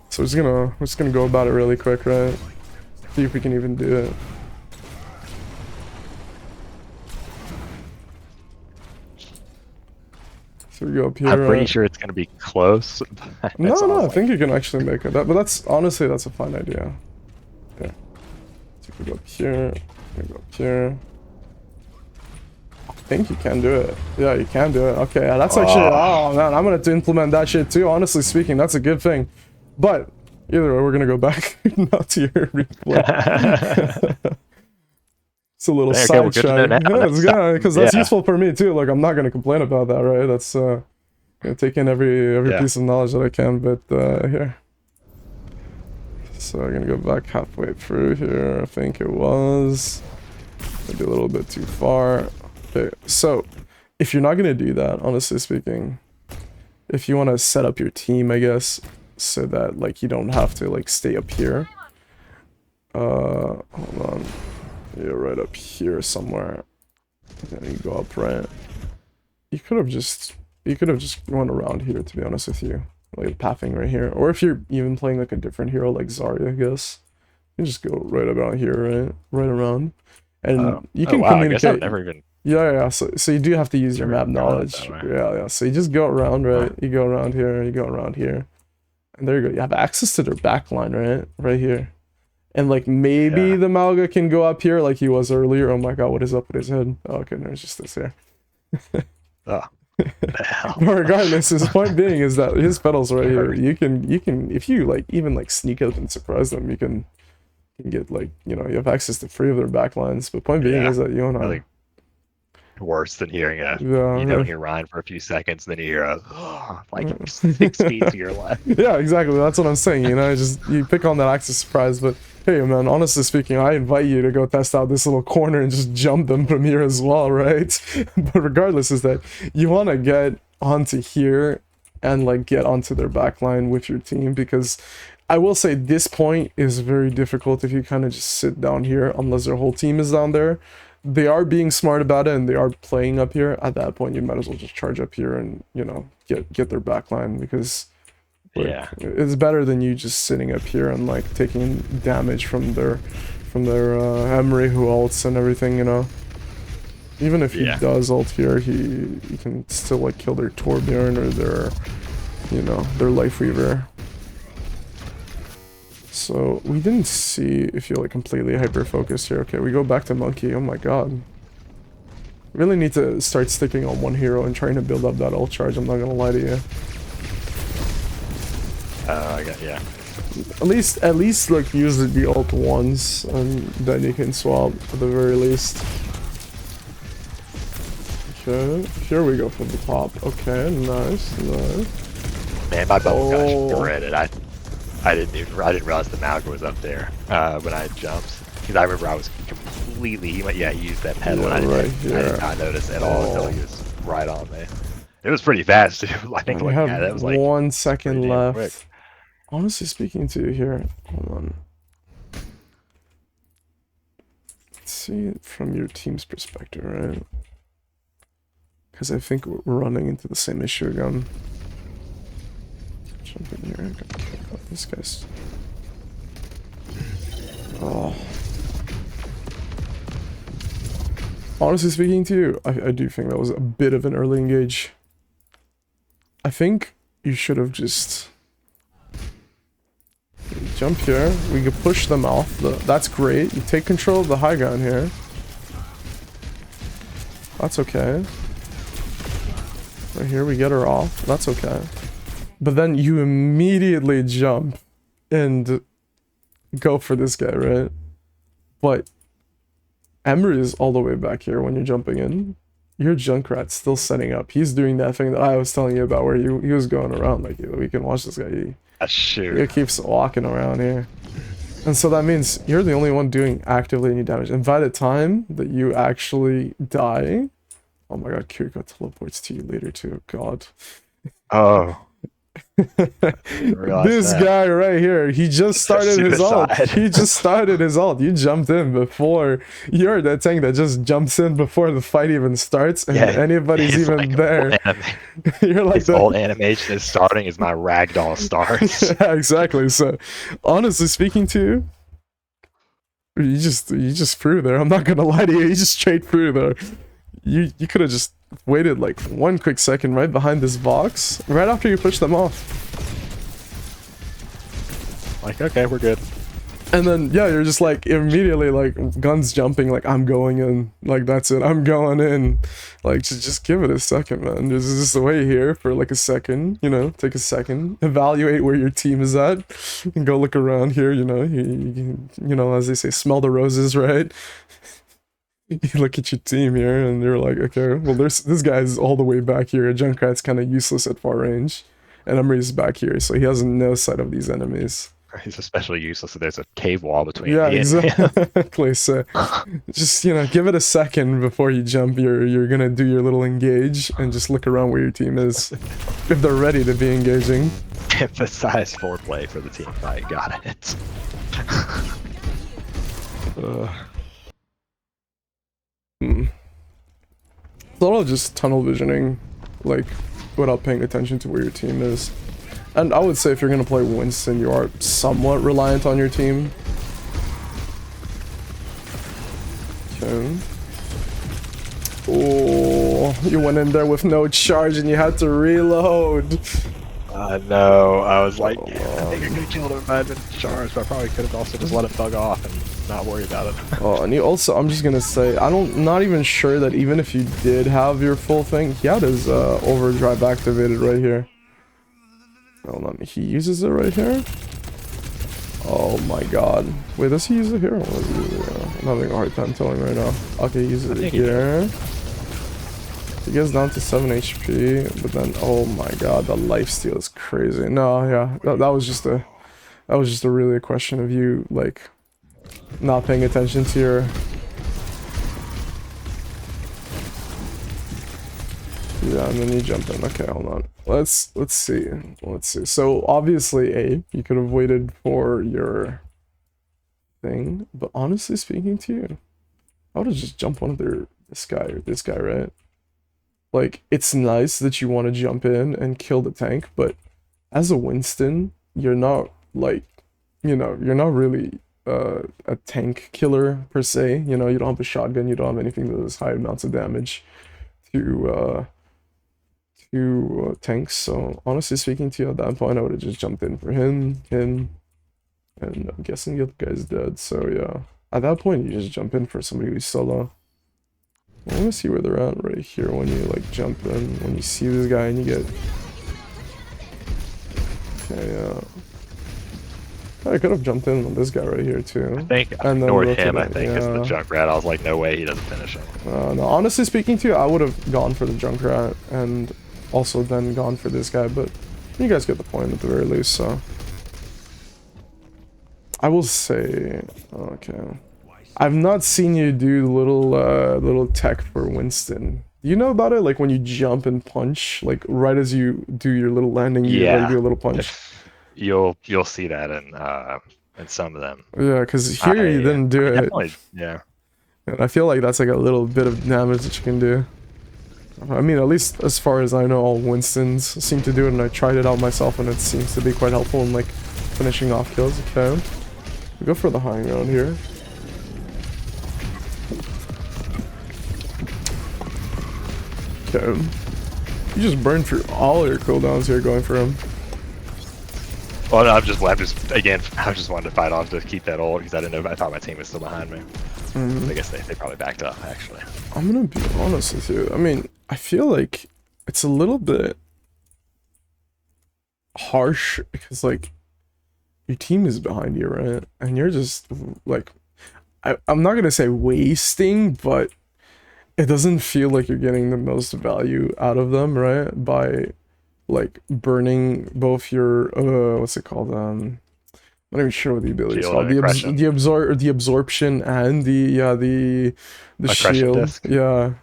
So we're just gonna go about it really quick, right? See if we can even do it. So we go up here. I'm pretty sure it's gonna be close. No, I think you can actually make it. But that's honestly, that's a fine idea. Okay. So we go up here. We go up here. I think you can do it. Yeah, you can do it. Okay, that's actually. Oh man, I'm gonna have to implement that shit too. Honestly speaking, that's a good thing. But either way, we're gonna go back not to your replay. It's a little side chat. Yeah, it's good because that's useful for me too. Like I'm not gonna complain about that, right? That's gonna take in every piece of knowledge that I can. But here, so I'm gonna go back halfway through here. I think it was maybe a little bit too far. Okay, so if you're not gonna do that, honestly speaking, if you want to set up your team, I guess, so that like you don't have to like stay up here. Hold on. Yeah, right up here somewhere. Then you go up, right? You could have just run around here, to be honest with you. Like pathing right here. Or if you're even playing like a different hero like Zarya, I guess. You just go right about here, right? Right around. And you can communicate. I guess I've never even... Yeah. So you do have to use your map knowledge. Yeah. So you just go around, right? You go around here, you go around here. And there you go. You have access to their backline, right? Right here. And like maybe the Malga can go up here like he was earlier. Oh my god, what is up with his head? Oh, okay, there's just this here. Oh. But regardless, his point being is that his pedals right here, you can if you like even like sneak up and surprise them, you can get like, you know, you have access to 3 of their backlines. But point being is that you wanna really worse than hearing you don't hear Ryan for a few seconds, then you hear like 6 feet to your left. Yeah, exactly. That's what I'm saying. You know, you pick on that access surprise, but hey man, honestly speaking, I invite you to go test out this little corner and just jump them from here as well, right? But regardless, is that you want to get onto here and like get onto their backline with your team, because I will say this point is very difficult if you kind of just sit down here unless their whole team is down there. They are being smart about it and they are playing up here. At that point, you might as well just charge up here and, you know, get their backline, because Like, Yeah. it's better than you just sitting up here and like taking damage from their Emery who ults and everything, you know. Even if he Yeah. does ult here, he can still like kill their Torbjorn or their, you know, their Life Weaver. So we didn't see if you're like completely hyper focused here. Okay, we go back to Monkey. Oh my god. Really need to start sticking on one hero and trying to build up that ult charge, I'm not gonna lie to you. Yeah. At least like use the ult once and then you can swap at the very least. Okay, here we go from the top. Okay, nice. Man, my bubble got Oh. shredded. I didn't realize the Malga was up there when I jumped. Because I remember I was completely, he used that pedal and I did not notice at all until he was right on me. It was pretty fast too. I think We looking have at it, it was like 1 second left. quick. Honestly speaking to you here, hold on. Let's see it from your team's perspective, right? Because I think we're running into the same issue again. Jump in here, I'm gonna kill out this guy's. Oh. Honestly speaking to you, I do think that was a bit of an early engage. I think you should have just jump here. We could push them off. That's great. You take control of the high ground here. That's okay. Right here, we get her off. That's okay. But then you immediately jump and go for this guy, right? But Emery is all the way back here when you're jumping in. Your Junkrat's still setting up. He's doing that thing that I was telling you about where he was going around. Like, we can watch this guy. He keeps walking around here. And so that means you're the only one doing actively any damage. And by the time that you actually die... Oh my god, Kiriko teleports to you later too. God. Oh. This guy right here, he just started his ult. He just started his ult. You jumped in before. You're that tank that just jumps in before the fight even starts, and anybody's even like there. You're like the ult animation is starting as my ragdoll starts. Yeah, exactly. So, honestly speaking to you, you just threw there. I'm not gonna lie to you. You just straight through there. You could have just waited like 1 quick second right behind this box, right after you push them off. Like, okay, we're good. And then, yeah, you're just like immediately like guns jumping, like I'm going in, like that's it, I'm going in. Like, just give it a second, man. Just wait here for like a second, you know, take a second, evaluate where your team is at, and go look around here, you know, you know, as they say, smell the roses, right? You look at your team here and you're like, okay, well, this guy's all the way back here. Junkrat's kind of useless at far range, and Emery's back here, so he has no sight of these enemies. He's especially useless if there's a cave wall between. Yeah, exactly. So just, you know, give it a second before you jump. You're gonna do your little engage and just look around where your team is, if they're ready to be engaging. Emphasize foreplay for the team fight. Got it. It's a lot of just tunnel visioning, like, without paying attention to where your team is. And I would say if you're gonna play Winston, you are somewhat reliant on your team. Okay. Oh, you went in there with no charge and you had to reload. No, I was like, I think I could have killed him if I had been charged, but I probably could have also just let him bug off and not worry about it. Oh, and you also, I'm just gonna say, not even sure that even if you did have your full thing, he had his overdrive activated right here. Hold on, he uses it right here? Oh my god. Wait, does he use it here? I'm having a hard time telling right now. Okay, he uses it here. He gets down to 7 HP, but then, oh my god, the lifesteal is crazy. No, yeah, that was just a really a question of you, like, not paying attention to your... Yeah, and then you jump in. Okay, hold on. Let's see. So, obviously, you could have waited for your thing, but honestly speaking to you, I would have just jumped one of this guy, right? Like, it's nice that you want to jump in and kill the tank, but as a Winston, you're not like, you're not really a tank killer per se. You know, you don't have a shotgun, you don't have anything that does high amounts of damage to tanks. So honestly speaking to you at that point, I would have just jumped in for him, and I'm guessing the other guy's dead. So yeah, at that point you just jump in for somebody who's solo. I want to see where they're at right here when you like jump in, when you see this guy and you get. Okay, I could have jumped in on this guy right here too. I think I and then ignored him. I rotated, think is the Junkrat. I was like, no way, he doesn't finish him. No, honestly speaking to you, I would have gone for the Junkrat and also then gone for this guy, but you guys get the point at the very least. So I will say, okay, I've not seen you do little tech for Winston. Do you know about it? Like when you jump and punch, like right as you do your little landing, you like, do a little punch. You'll see that in some of them. Yeah, because here you didn't do it. Yeah. And I feel like that's like a little bit of damage that you can do. I mean, at least as far as I know, all Winstons seem to do it, and I tried it out myself, and it seems to be quite helpful in like finishing off kills. Okay, we go for the high ground here. Okay, you just burned through all your cooldowns here going for him. Well, no, I just wanted to fight off to keep that ult because I didn't know. I thought my team was still behind me. I guess they probably backed up actually. I'm gonna be honest with you. I mean, I feel like it's a little bit harsh because like your team is behind you, right? And you're just like, I'm not gonna say wasting, but it doesn't feel like you're getting the most value out of them, right? By like burning both your what's it called? I'm not even sure what the ability is called. The absorption and the shield. Disc. Yeah.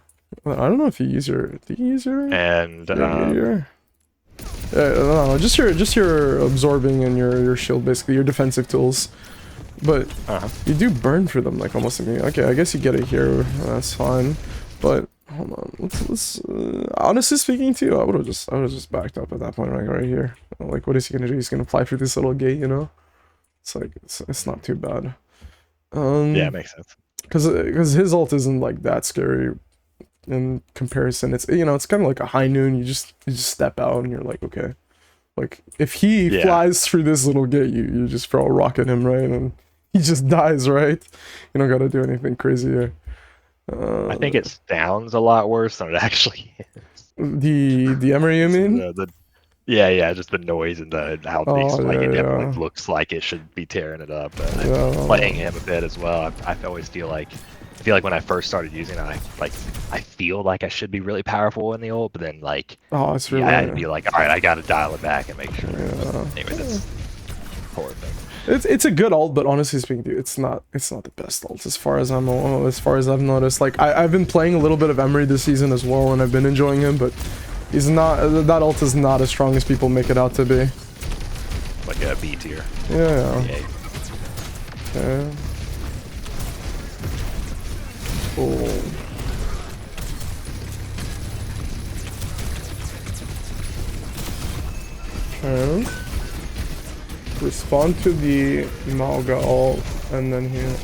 I don't know if you use your. Do you use your? And no, just your absorbing and your shield, basically your defensive tools. But you do burn for them like almost immediately. Okay, I guess you get it here. That's fine. But hold on, let's honestly speaking to you, I would have just backed up at that point, like right here. Like, what is he gonna do? He's gonna fly through this little gate, you know? It's like it's not too bad. Yeah, it makes sense. Because his ult isn't like that scary in comparison. It's it's kind of like a high noon. You just step out and you're like, okay. Like if he flies through this little gate, you just throw a rock at him, right? And he just dies, right? You don't gotta do anything crazy here. I think it sounds a lot worse than it actually is. The Emery, you mean? Yeah, just the noise and how it definitely looks like it should be tearing it up. But playing him a bit as well, I always feel like when I first started using it, I feel like I should be really powerful in the ult, but then like it's really, I had to be like, all right, I got to dial it back and make sure. Anyway, that's horrible. It's a good ult, but honestly speaking, dude, it's not the best ult as far as I've noticed. Like I've been playing a little bit of Emery this season as well, and I've been enjoying him, but he's not. That ult is not as strong as people make it out to be. Like a B tier. Yeah. Okay. Cool. Okay. Respond to the Malga ult, and then here.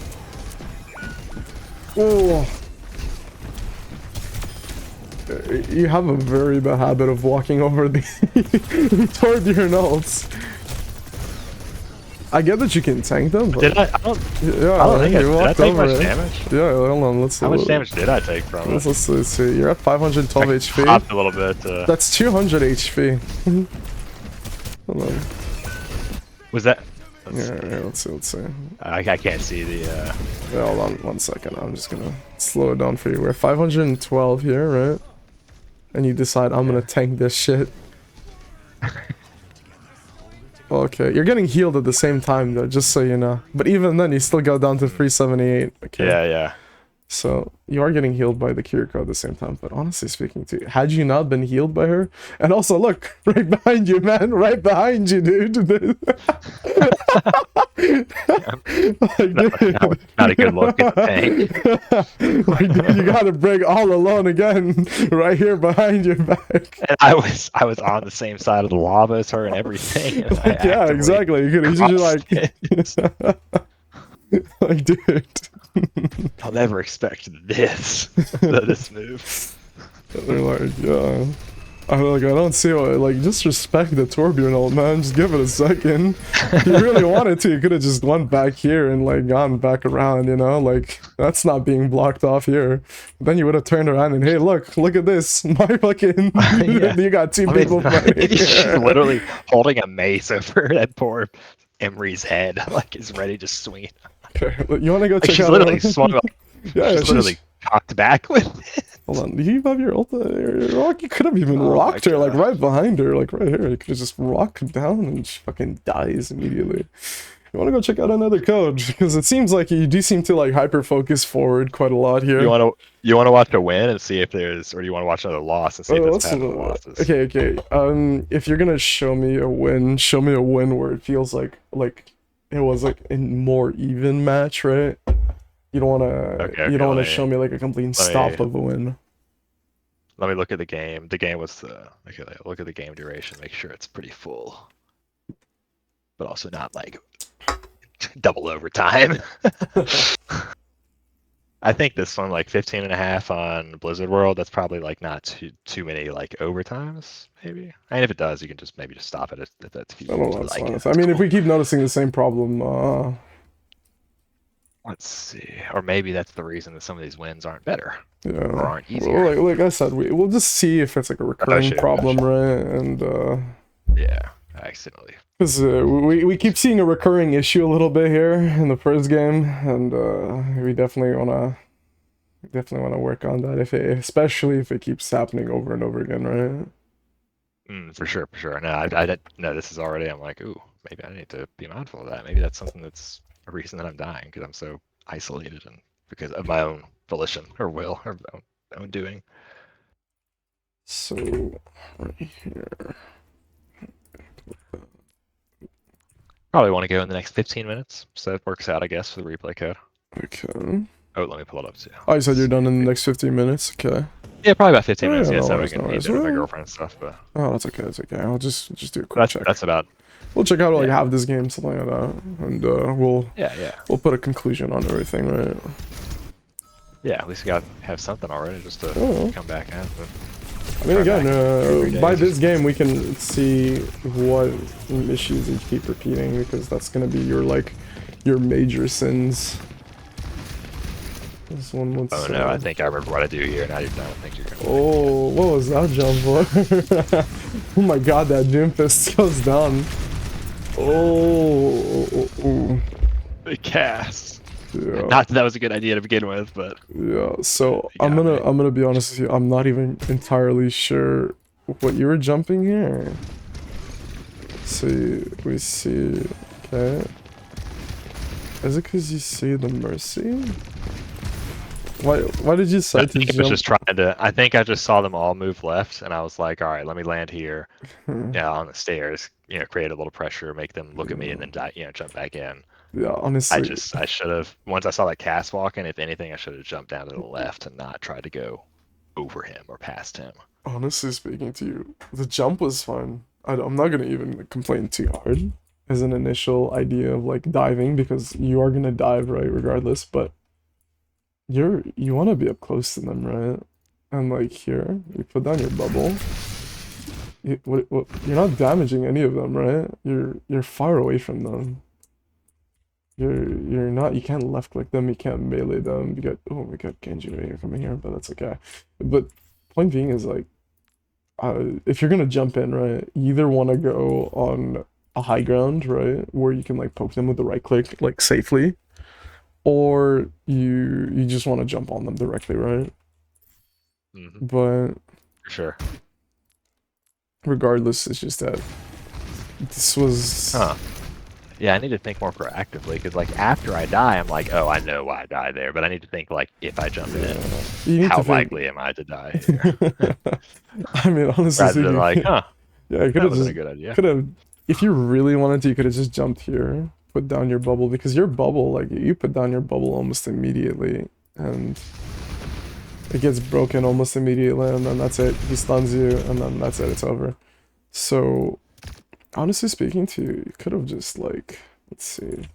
Oh! You have a very bad habit of walking over the toward your ults. I get that you can tank them, but did I? I don't think did I take much damage? Yeah, hold on, let's see. How much damage did I take from it? Let's see. You're at 512 HP. Popped a little bit. That's 200 HP. Hold on. Was that? Let's see. I can't see the. Yeah, hold on 1 second. I'm just gonna slow it down for you. We're at 512 here, right? And you decide I'm gonna tank this shit. Okay, you're getting healed at the same time though, just so you know. But even then, you still go down to 378. Okay. Yeah. So you are getting healed by the Kiriko at the same time. But honestly speaking, too, had you not been healed by her, and also look right behind you, man, right behind you, dude. Like, dude. Not a good look in the tank. Like, dude, you gotta bring all alone again, right here behind your back. And I was on the same side of the lava as her and everything, and I Like, yeah, actively exactly. You could easily crossed like, it. like, dude. I'll never expect this move. They're like, yeah. I don't see what, like, just respect the Torbjorn, old man. Just give it a second. If you really wanted to, you could have just went back here and, like, gone back around, you know? Like, that's not being blocked off here. Then you would have turned around and, hey, look at this. My fucking, Yeah. you got two I mean, people fighting. she's literally holding a mace over that poor Emery's head, like is ready to swing it. Okay, you want to go Like, check she's out literally swung up. Yeah, She's literally cocked back with it. Hold on, do you have your ult? Your rock? You could have even Oh my rocked her, like God. right behind her, like right here. You could have just rocked down and she fucking dies immediately. You want to go check out another code because it seems like you do seem to like hyper focus forward quite a lot here. You want to watch a win and see if there's, or do you want to watch another loss and see if there's pattern of losses? Okay. If you're gonna show me a win, show me a win where it feels like it was like a more even match, right? You don't want to show me like a complete stop of a win. Let me look at the game. The game was okay. Look at the game duration. Make sure it's pretty full, but also not like double overtime. I think this one like 15.5 on Blizzard World. That's probably like not too many like overtimes. Maybe. And if it does, you can just maybe just stop it if that's. I don't know. That's like, I mean, if we keep noticing the same problem, let's see. Or maybe that's the reason that some of these wins aren't better. Yeah. Or aren't easier. Well, like I said, we'll just see if it's like a recurring problem, right? And yeah, I accidentally. Because we keep seeing a recurring issue a little bit here in the first game, and we definitely wanna work on that. Especially if it keeps happening over and over again, right? For sure. No, I no. This is already. I'm like, ooh, maybe I need to be mindful of that. Maybe that's something that's a reason that I'm dying because I'm so isolated and because of my own volition or will or own doing. So right here. Probably want to go in the next 15 minutes, so it works out, I guess, for the replay code. Okay. Oh, let me pull it up too. Oh, you said you're done in the next 15 minutes. Okay. Yeah, probably about 15 minutes. Yeah, Yeah, no so worries, we can no meet worries. with my girlfriend and stuff. But oh, that's okay. That's okay. I'll just do a quick check. That's about. We'll check out like half this game, something like that, and we'll we'll put a conclusion on everything, right? Yeah, at least we got have something already just to come back at. I mean, again, by this game we can see what issues you keep repeating because that's gonna be your major sins. This one looks. Oh no, I think I remember what I do here. Now you're done. I think you're gonna. Oh, what was that jump for? Oh my god, that doom fist goes down. Oh. The cast. Yeah. Not that that was a good idea to begin with, but yeah. So I'm gonna be honest with you. I'm not even entirely sure what you were jumping here. See, we see. Okay. Is it because you see the mercy? Why did you decide to jump? I think I just saw them all move left, and I was like, all right, let me land here. Yeah, on the stairs. Create a little pressure, make them look at me, and then jump back in. Yeah, honestly. I should have, once I saw that cast walking, if anything, I should have jumped down to the left and not tried to go over him or past him. Honestly speaking to you, the jump was fun. I'm not gonna even complain too hard as an initial idea of like diving because you are gonna dive, right, regardless, but you want to be up close to them, right? And like here, you put down your bubble. You're not damaging any of them, right? You're far away from them. You're not. You can't left click them. You can't melee them. We got Genji right here coming here, but that's okay. But point being is like, if you're gonna jump in, right, you either want to go on a high ground, right, where you can like poke them with the right click like safely, or you just want to jump on them directly, right? But for sure. Regardless, it's just that this was. Yeah, I need to think more proactively because, like, after I die, I'm like, oh, I know why I died there. But I need to think, like, if I jump in, how likely am I to die here? I mean, honestly, rather than like, yeah, it could have been a good idea. If you really wanted to, you could have just jumped here, put down your bubble, because your bubble, like, you put down your bubble almost immediately, and it gets broken almost immediately, and then that's it. He stuns you, and then that's it. It's over. So, honestly speaking to you, you could have just, like, let's see.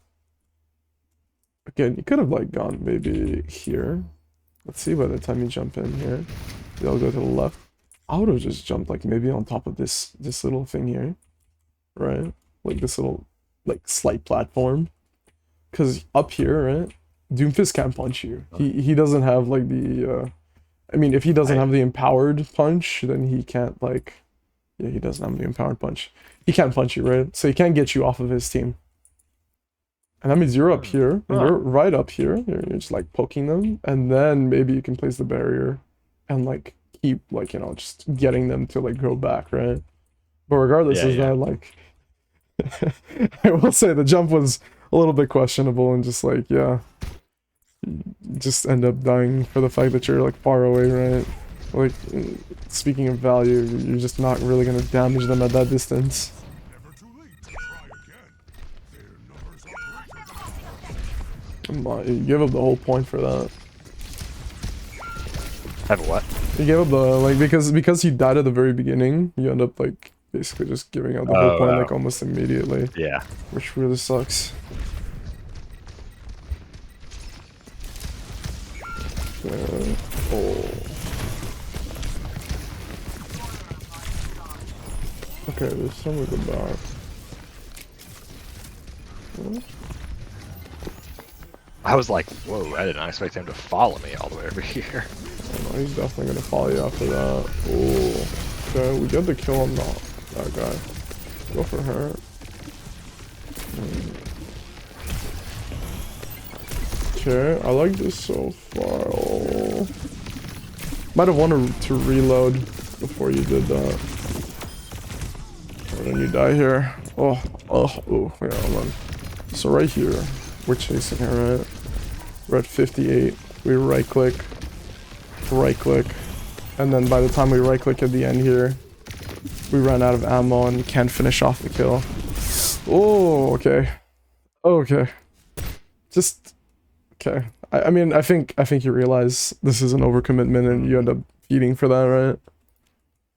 Again, you could have, like, gone maybe here. Let's see by the time you jump in here. They'll go to the left. I would have just jumped, like, maybe on top of this little thing here. Right? Like, this little, like, slight platform. Because up here, right? Doomfist can't punch you. He doesn't have, like, the, I mean, if he doesn't have the empowered punch, then he can't, like... Yeah, he doesn't have the empowered punch. He can't punch you, right? So he can't get you off of his team. And that means you're up here, and you're right up here. You're just, like, poking them. And then maybe you can place the barrier and, like, keep, like, you know, just getting them to, like, go back, right? But regardless of that, like... I will say the jump was a little bit questionable, and just, like, yeah... You just end up dying for the fact that you're, like, far away, right? Like, speaking of value, you're just not really gonna damage them at that distance. Come on, you gave up the whole point for that. Have what? You gave up the, like, because you died at the very beginning, you end up, like, basically just giving up the whole point, like, almost immediately. Yeah. Which really sucks. Oh. Okay, there's some of the back. I was like, whoa, I did not expect him to follow me all the way over here. Oh, no, he's definitely gonna follow you after that. Oh. Okay, we get the kill on that guy. Go for her. Okay, I like this so far. Oh. Might have wanted to reload before you did that. And then you die here. Oh, yeah, hold on. So right here, we're chasing her, right? We're at 58. We right click, and then by the time we right click at the end here, we run out of ammo and can't finish off the kill. Oh, okay. Okay. Just okay. I mean, I think you realize this is an overcommitment and you end up feeding for that, right?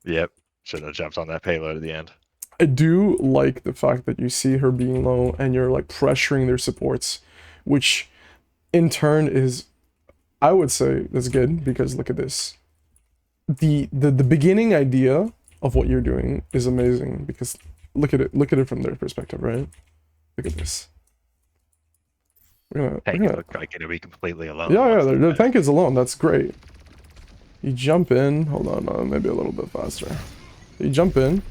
Yep. Shouldn't have jumped on that payload at the end. I do like the fact that you see her being low and you're, like, pressuring their supports, which in turn is, I would say, that's good, because look at this. The beginning idea of what you're doing is amazing, because look at it from their perspective, right? Look at this. Tank look like it'll be completely alone. Yeah, the tank is alone. That's great. You jump in. Hold on, maybe a little bit faster. You jump in.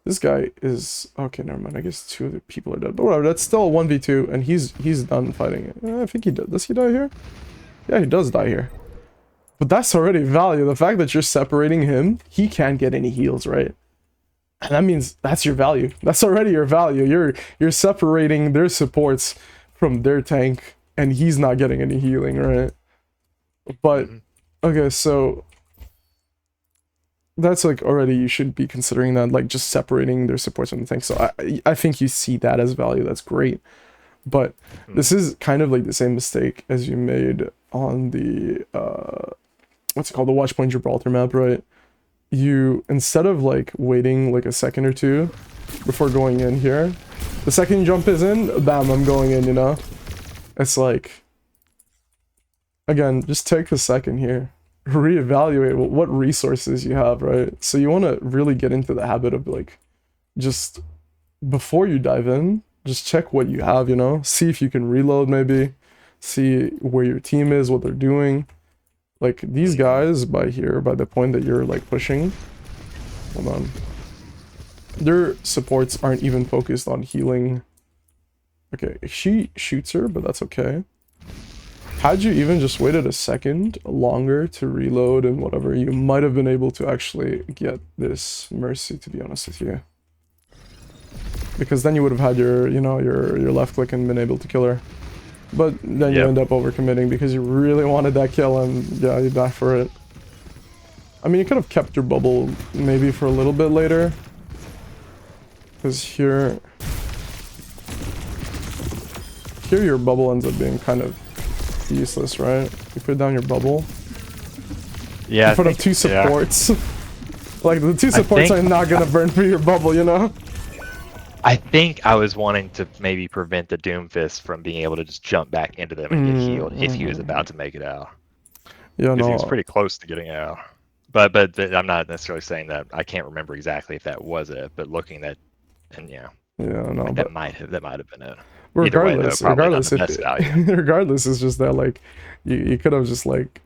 This guy is okay. Never mind. I guess 2 other people are dead, but whatever. That's still a 1v2, and he's done fighting it. I think he did. Does he die here? Yeah, he does die here. But that's already value. The fact that you're separating him, he can't get any heals, right? And that means that's your value. That's already your value. You're separating their supports from their tank, and he's not getting any healing, right? But okay, so that's, like, already you should be considering that, like, just separating their supports from the tank. So I think you see that as value. That's great. But this is kind of like the same mistake as you made on the what's it called, the Watchpoint Gibraltar map, right? You, instead of, like, waiting like a second or two before going in here, the second you jump is in, bam, I'm going in, you know? It's like, again, just take a second here, reevaluate what resources you have, right? So you want to really get into the habit of, like, just before you dive in, just check what you have, you know? See if you can reload, maybe. See where your team is, what they're doing. Like, these guys by here, by the point that you're, like, pushing, hold on, their supports aren't even focused on healing. Okay, she shoots her, but that's okay. Had you even just waited a second longer to reload and whatever, you might have been able to actually get this Mercy, to be honest with you. Because then you would have had your, you know, your left click and been able to kill her. But then you end up overcommitting because you really wanted that kill, and yeah, you die for it. I mean, you could have kept your bubble maybe for a little bit later. Because here... here your bubble ends up being kind of useless, right? You put down your bubble. Yeah. In front of 2 supports. Like, the 2 supports are not gonna burn through your bubble, you know? I think I was wanting to maybe prevent the Doomfist from being able to just jump back into them and get healed if he was about to make it out. Yeah, Because no. he was pretty close to getting out. But I'm not necessarily saying that. I can't remember exactly if that was it. But looking at, and yeah, no, like but that might have been it. regardless, Either way, though, probably not regardless, the best value. regardless, it's just that like you could have just like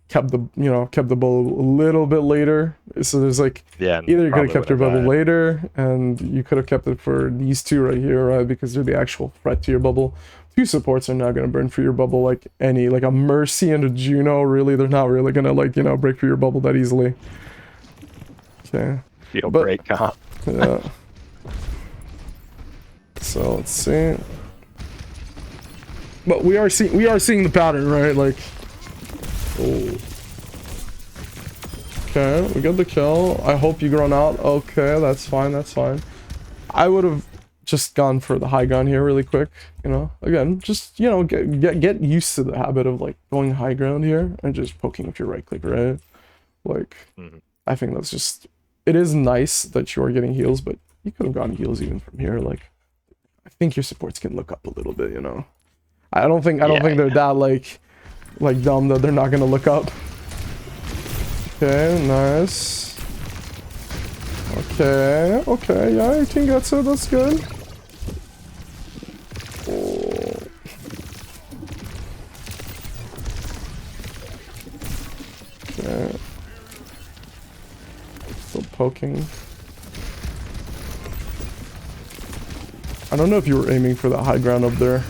kept the bubble a little bit later. So there's like Yeah, either you could have kept your bubble died. later, and you could have kept it for these 2 right here, right? Because they're the actual threat to your bubble. 2 supports are not gonna burn through your bubble like a Mercy and a Juno. Really, they're not really gonna like break through your bubble that easily. Okay. Feel great comp. Yeah. So let's see. But we are seeing the pattern, right? Like, oh. Okay, we got the kill. I hope you run out. Okay, that's fine. That's fine. I would have just gone for the high ground here really quick. Again, just get used to the habit of like going high ground here and just poking with your right click, right? Like, I think that's just. It is nice that you are getting heals, but you could have gotten heals even from here. Like, I think your supports can look up a little bit. I don't think they're that like dumb that they're not gonna look up. Okay, nice. Okay, yeah, your team gets it. That's good. Oh. Okay. Still poking. I don't know if you were aiming for that high ground up there.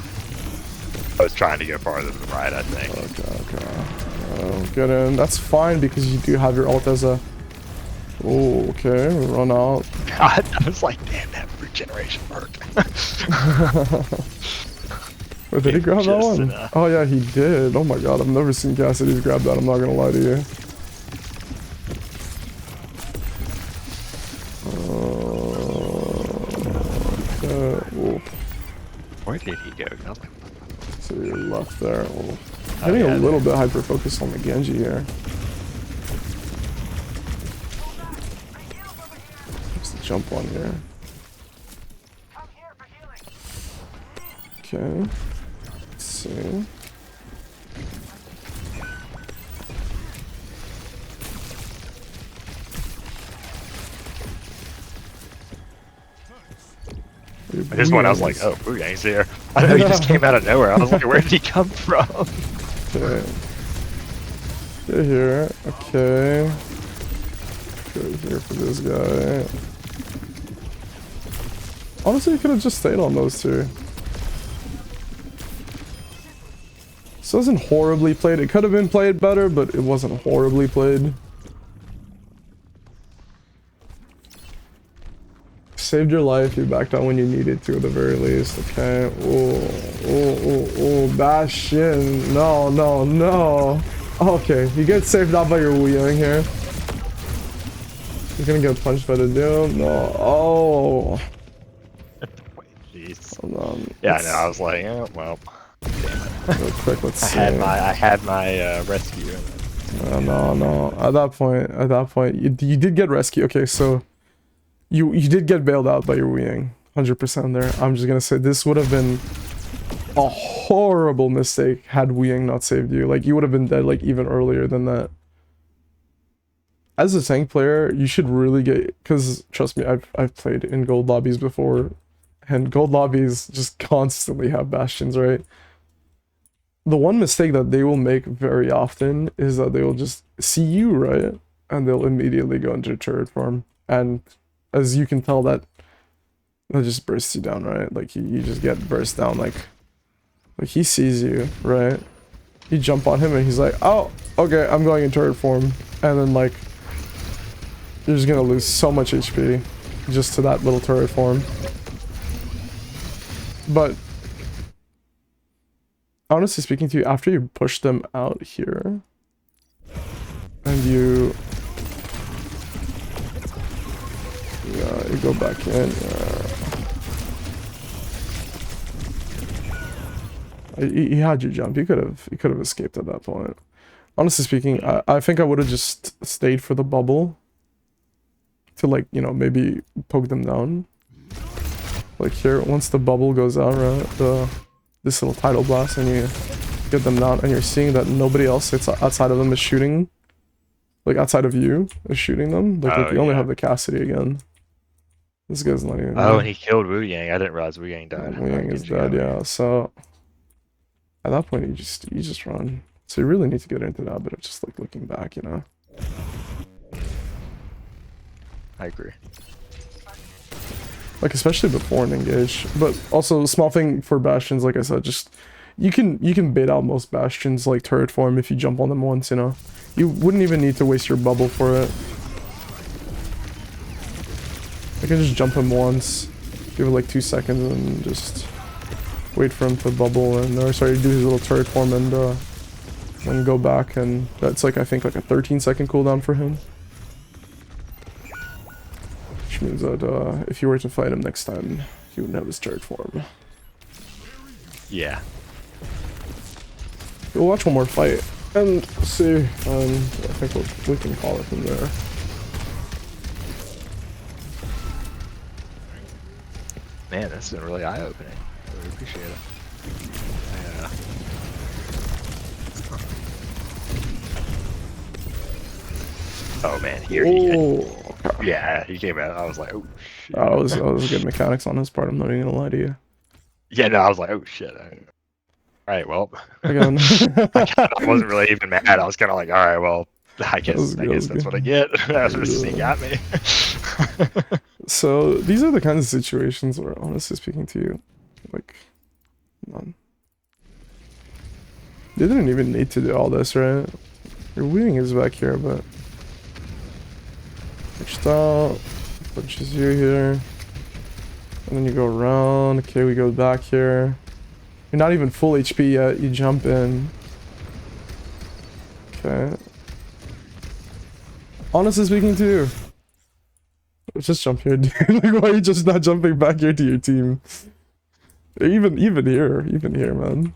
I was trying to go farther to the right, I think. Okay. Get in. That's fine because you do have your ult as a. Oh, okay. Run out. God, I was like, damn, that regeneration worked. Wait, did he grab that one? Enough. Oh yeah, he did. Oh my god, I've never seen Cassidy's grab that. I'm not gonna lie to you. Where did he go? I was like, to your left there. Oh. Getting a little bit hyper focused on the Genji here. Just the jump one here. Okay. Let's see. This one I was like, oh, Booyang's here. I know he just came out of nowhere. I was like, where did he come from? Okay. Get here. Okay. Good here for this guy. Honestly, you could have just stayed on those 2. This wasn't horribly played. It could have been played better, but it wasn't horribly played. Saved your life, you backed out when you needed to at the very least, okay? Oh, Bastion. No. Okay, you get saved out by your Wu-Yang here. You're gonna get punched by the Doom. No. Oh. Jeez. Hold on. Yeah, I know. I was like, oh, well. Real quick, let's see. I had my rescue. No. At that point, you did get rescued. Okay, so. You did get bailed out by your Wu-Yang, 100% there. I'm just gonna say this would have been a horrible mistake had Wu-Yang not saved you. Like, you would have been dead like even earlier than that. As a tank player, you should really get, because trust me, I've played in gold lobbies before, and gold lobbies just constantly have bastions, right? The one mistake that they will make very often is that they will just see you, right? And they'll immediately go into turret farm. And as you can tell, that just bursts you down, right? Like you just get burst down, like he sees you, right? You jump on him and he's like, oh, okay, I'm going in turret form, and then like you're just gonna lose so much HP just to that little turret form. But honestly speaking to you, after you push them out here and you go back in. He had your jump. You could have escaped at that point. Honestly speaking, I think I would have just stayed for the bubble to, like, you know, maybe poke them down. Like here, once the bubble goes out, right, this little tidal blast, and you get them down, and you're seeing that nobody else outside of them is shooting, like outside of you is shooting them. Like you only have the Cassidy again. This guy's not even. Oh, and he killed Wu Yang. I didn't realize Wu Yang died. Wu Yang is dead, yeah. So at that point, you just run. So you really need to get into that, but it's just like looking back, you know. I agree. Like especially before an engage, but also small thing for bastions, like I said, just you can bait out most bastions like turret form if you jump on them once, you know. You wouldn't even need to waste your bubble for it. I can just jump him once, give it like 2 seconds, and just wait for him to bubble and or sorry, do his little turret form and go back, and that's like I think like a 13-second cooldown for him. Which means that if you were to fight him next time, he wouldn't have his turret form. Yeah. We'll watch one more fight and see. I think we can call it from there. Man, that's been really eye-opening. I really appreciate it. Oh man, here he is. Yeah, he came out. I was like, oh shit. That was good mechanics on his part. I'm not even gonna lie to you. Yeah, no, I was like, oh shit. Alright, well. Again. I wasn't really even mad. I was kind of like, alright, well, I guess that's what I get. That's what he got me. So these are the kinds of situations where, honestly speaking to you, like, none. They didn't even need to do all this, right? Your weaving is back here, but pushed out, punches you here, and then you go around. Okay, we go back here. You're not even full HP yet. You jump in. Okay. Honestly speaking to you, just jump here, dude. Like, why are you just not jumping back here to your team? Even here, man.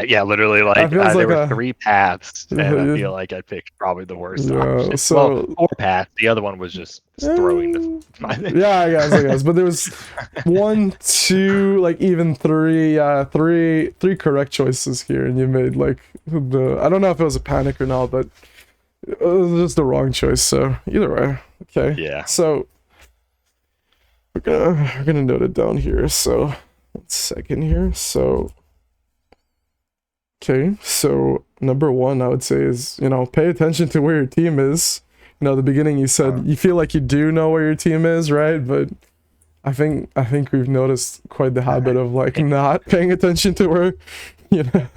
Yeah, literally, like there were 3 paths, and I feel like I picked probably the worst option. So, well, 4 paths. The other one was just throwing the. Yeah, I guess. But there was 1, 2, like even 3, three correct choices here, and you made like I don't know if it was a panic or not, but it was just the wrong choice. So either way, okay. Yeah. So we're gonna note it down here. So 1 second here. So okay. So number 1, I would say is, you know, pay attention to where your team is. You know, at the beginning you said you feel like you do know where your team is, right? But I think we've noticed quite the habit of like not paying attention to where, you know.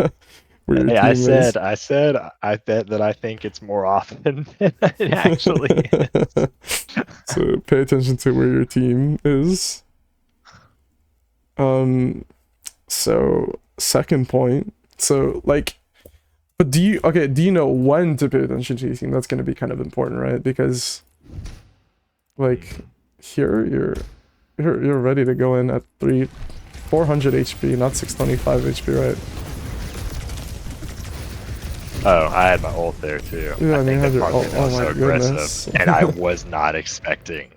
Hey, I bet that I think it's more often than it actually is. So pay attention to where your team is. So second point. So like, but do you know when to pay attention to your team? That's going to be kind of important, right? Because like here you're ready to go in at 400 HP, not 625 HP, right? Oh, I had my ult there too. Yeah, I think that your ult. was so aggressive, and I was not expecting.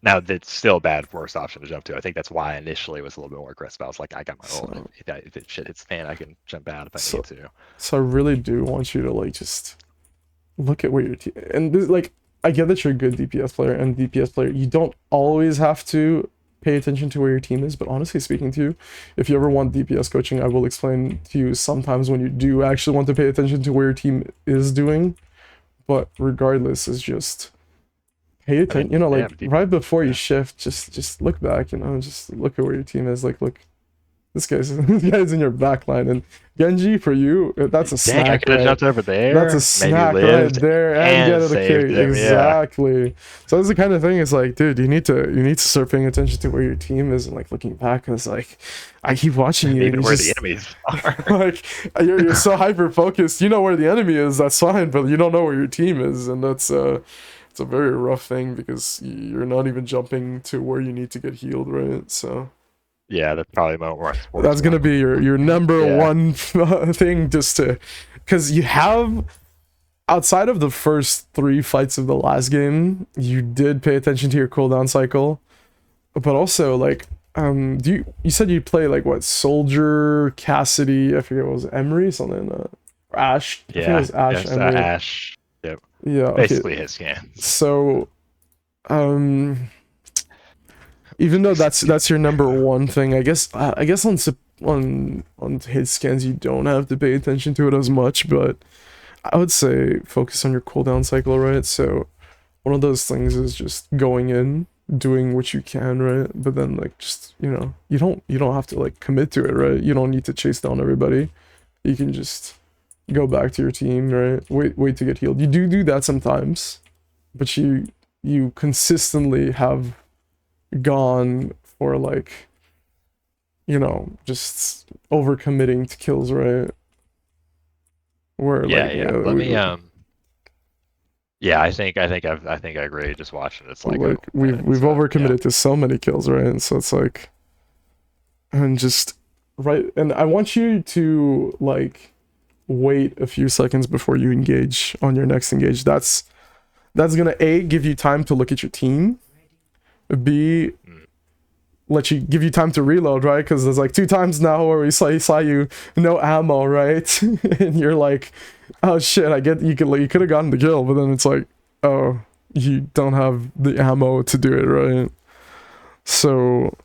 Now that's still bad, worst option to jump to. I think that's why I initially was a little bit more aggressive. I was like, I got my ult. If it shit hits the fan, I can jump out if I need to. So I really do want you to like just look at where your team, and this, like, I get that you're a good DPS player, and DPS player, you don't always have to pay attention to where your team is, but honestly speaking to you, if you ever want DPS coaching, I will explain to you sometimes when you do actually want to pay attention to where your team is doing. But regardless, it's just pay attention, you know, like right before you shift, just look back, you know, just look at where your team is. Like, look, this guy's in your back line, and Genji, for you, that's a snack. I could have jumped over there. That's a snack right there, and get it a kill. Exactly. Yeah. So that's the kind of thing. It's like, dude, you need to start paying attention to where your team is, and like looking back. It's like, I keep watching you. Even where the enemies are. Like you're so hyper focused. You know where the enemy is. That's fine, but you don't know where your team is, and that's it's a very rough thing because you're not even jumping to where you need to get healed, right? So. Yeah, that's probably the moment where I sports That's gonna one. be your number Yeah. one thing, just to, because you have, outside of the first three fights of the last game, you did pay attention to your cooldown cycle, but also like, do you said you play like what, Soldier, Cassidy, I forget what was it, Emery, something, Ash, I think it Yeah. was Ash, Yes. Emery. Ash. Yep. Yeah, okay. Basically his scans. So, um, even though that's your number one thing, I guess on on hit scans you don't have to pay attention to it as much, but I would say focus on your cooldown cycle, right? So one of those things is just going in, doing what you can, right? But then like, just, you don't have to like commit to it, right? You don't need to chase down everybody. You can just go back to your team, right? Wait to get healed. You do that sometimes, but you consistently have gone for like, just overcommitting to kills, right? Where Yeah. like, Yeah. Let me Yeah, I think I agree. Just watching it's like, like oh man, we've it's yeah. overcommitted to so many kills, right? And so it's like, and just right, and I want you to like wait a few seconds before you engage on your next engage. That's gonna A, give you time to look at your team, B, Mm. let you, give you time to reload, right? Because there's like two times now where we saw you no ammo, right? And you're like, oh shit, I get, you could have gotten the kill, but then it's like, oh, you don't have the ammo to do it, right? So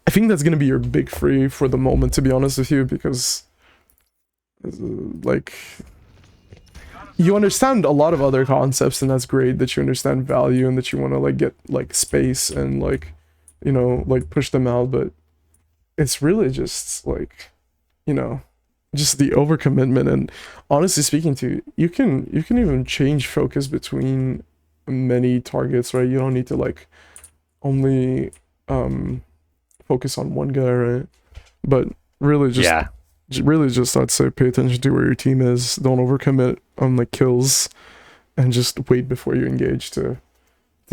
I think that's gonna be your big free for the moment, to be honest with you, because like, you understand a lot of other concepts, and that's great that you understand value and that you want to like get like space and like, like push them out, but it's really just like, you know just the overcommitment. And honestly speaking, to you can even change focus between many targets, right? You don't need to like only focus on one guy, right? But really just Yeah. really just I'd say pay attention to where your team is, don't overcommit on like kills, and just wait before you engage to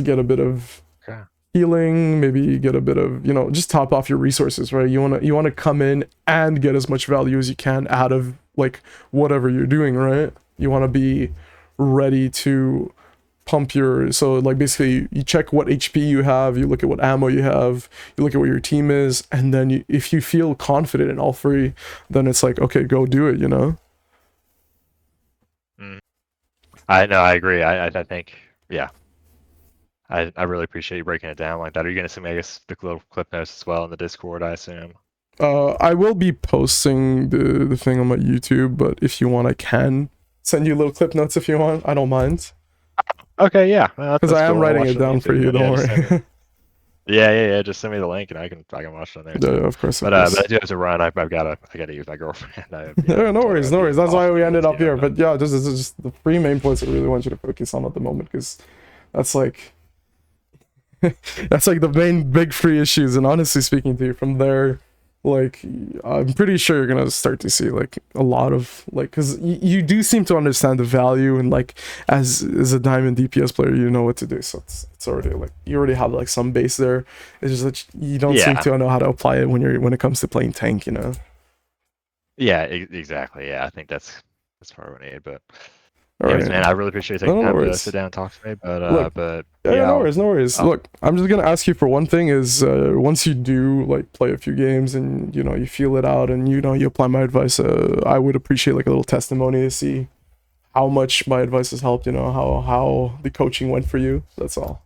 get a bit of Okay. healing, maybe get a bit of, just top off your resources, right? You want to come in and get as much value as you can out of like whatever you're doing, right? You want to be ready to pump your, so like basically you check what HP you have, you look at what ammo you have, you look at what your team is, and then if you feel confident in all three, then it's like, okay, go do it, Mm. I know, I agree. I think yeah. I really appreciate you breaking it down like that. Are you gonna send me, I guess, the little clip notes as well in the Discord, I assume? I will be posting the thing on my YouTube, but if you want, I can send you little clip notes if you want. I don't mind, Okay, yeah. because That's I am cool. I'll writing watch it it on down for YouTube you. then. Don't Yeah, just send me. worry. Yeah. Just send me the link and I can watch it on there Yeah, too. of course, of But course. I do have to run. I gotta use my girlfriend. Yeah, no Told her worries, I'd no be worries. That's off why in we a ended bit, up here. but But yeah, this is just the three main points I really want you to focus on at the moment, because that's like that's like the main big three issues. And honestly speaking to you, from there, like, I'm pretty sure you're gonna start to see like a lot of like, because you do seem to understand the value, and like as a diamond DPS player, you know what to do. So it's already like you already have like some base there. It's just that you don't seem yeah. to know how to apply it when it comes to playing tank. Yeah, exactly. Yeah, I think that's what we need. But All anyways, right, man, I really appreciate you taking no, no time to sit worries. down and talk to me. Look, But yeah, yeah, no worries, no worries. I'll Look, I'm just gonna ask you for one thing: is once you do like play a few games and you feel it out, and you apply my advice, I would appreciate like a little testimony to see how much my advice has helped. How the coaching went for you. That's all.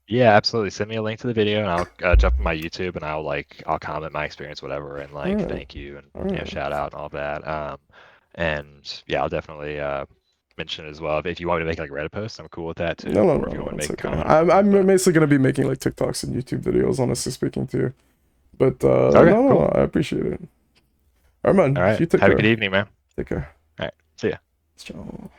Yeah, absolutely. Send me a link to the video, and I'll jump on my YouTube, and I'll comment my experience, whatever, and All like right, thank you and all right. shout out and all that. And yeah, I'll definitely mention it as well. If you want me to make like a Reddit post, I'm cool with that No, too. no, Or if no, you no. want me to It's make a okay. comment on I'm something, basically gonna be making like TikToks and YouTube videos, honestly speaking to you. But but okay, no, no, cool. no, I appreciate it. All right, All man. right. You take Have a good care. evening, man. Take care. All right. See ya. Ciao.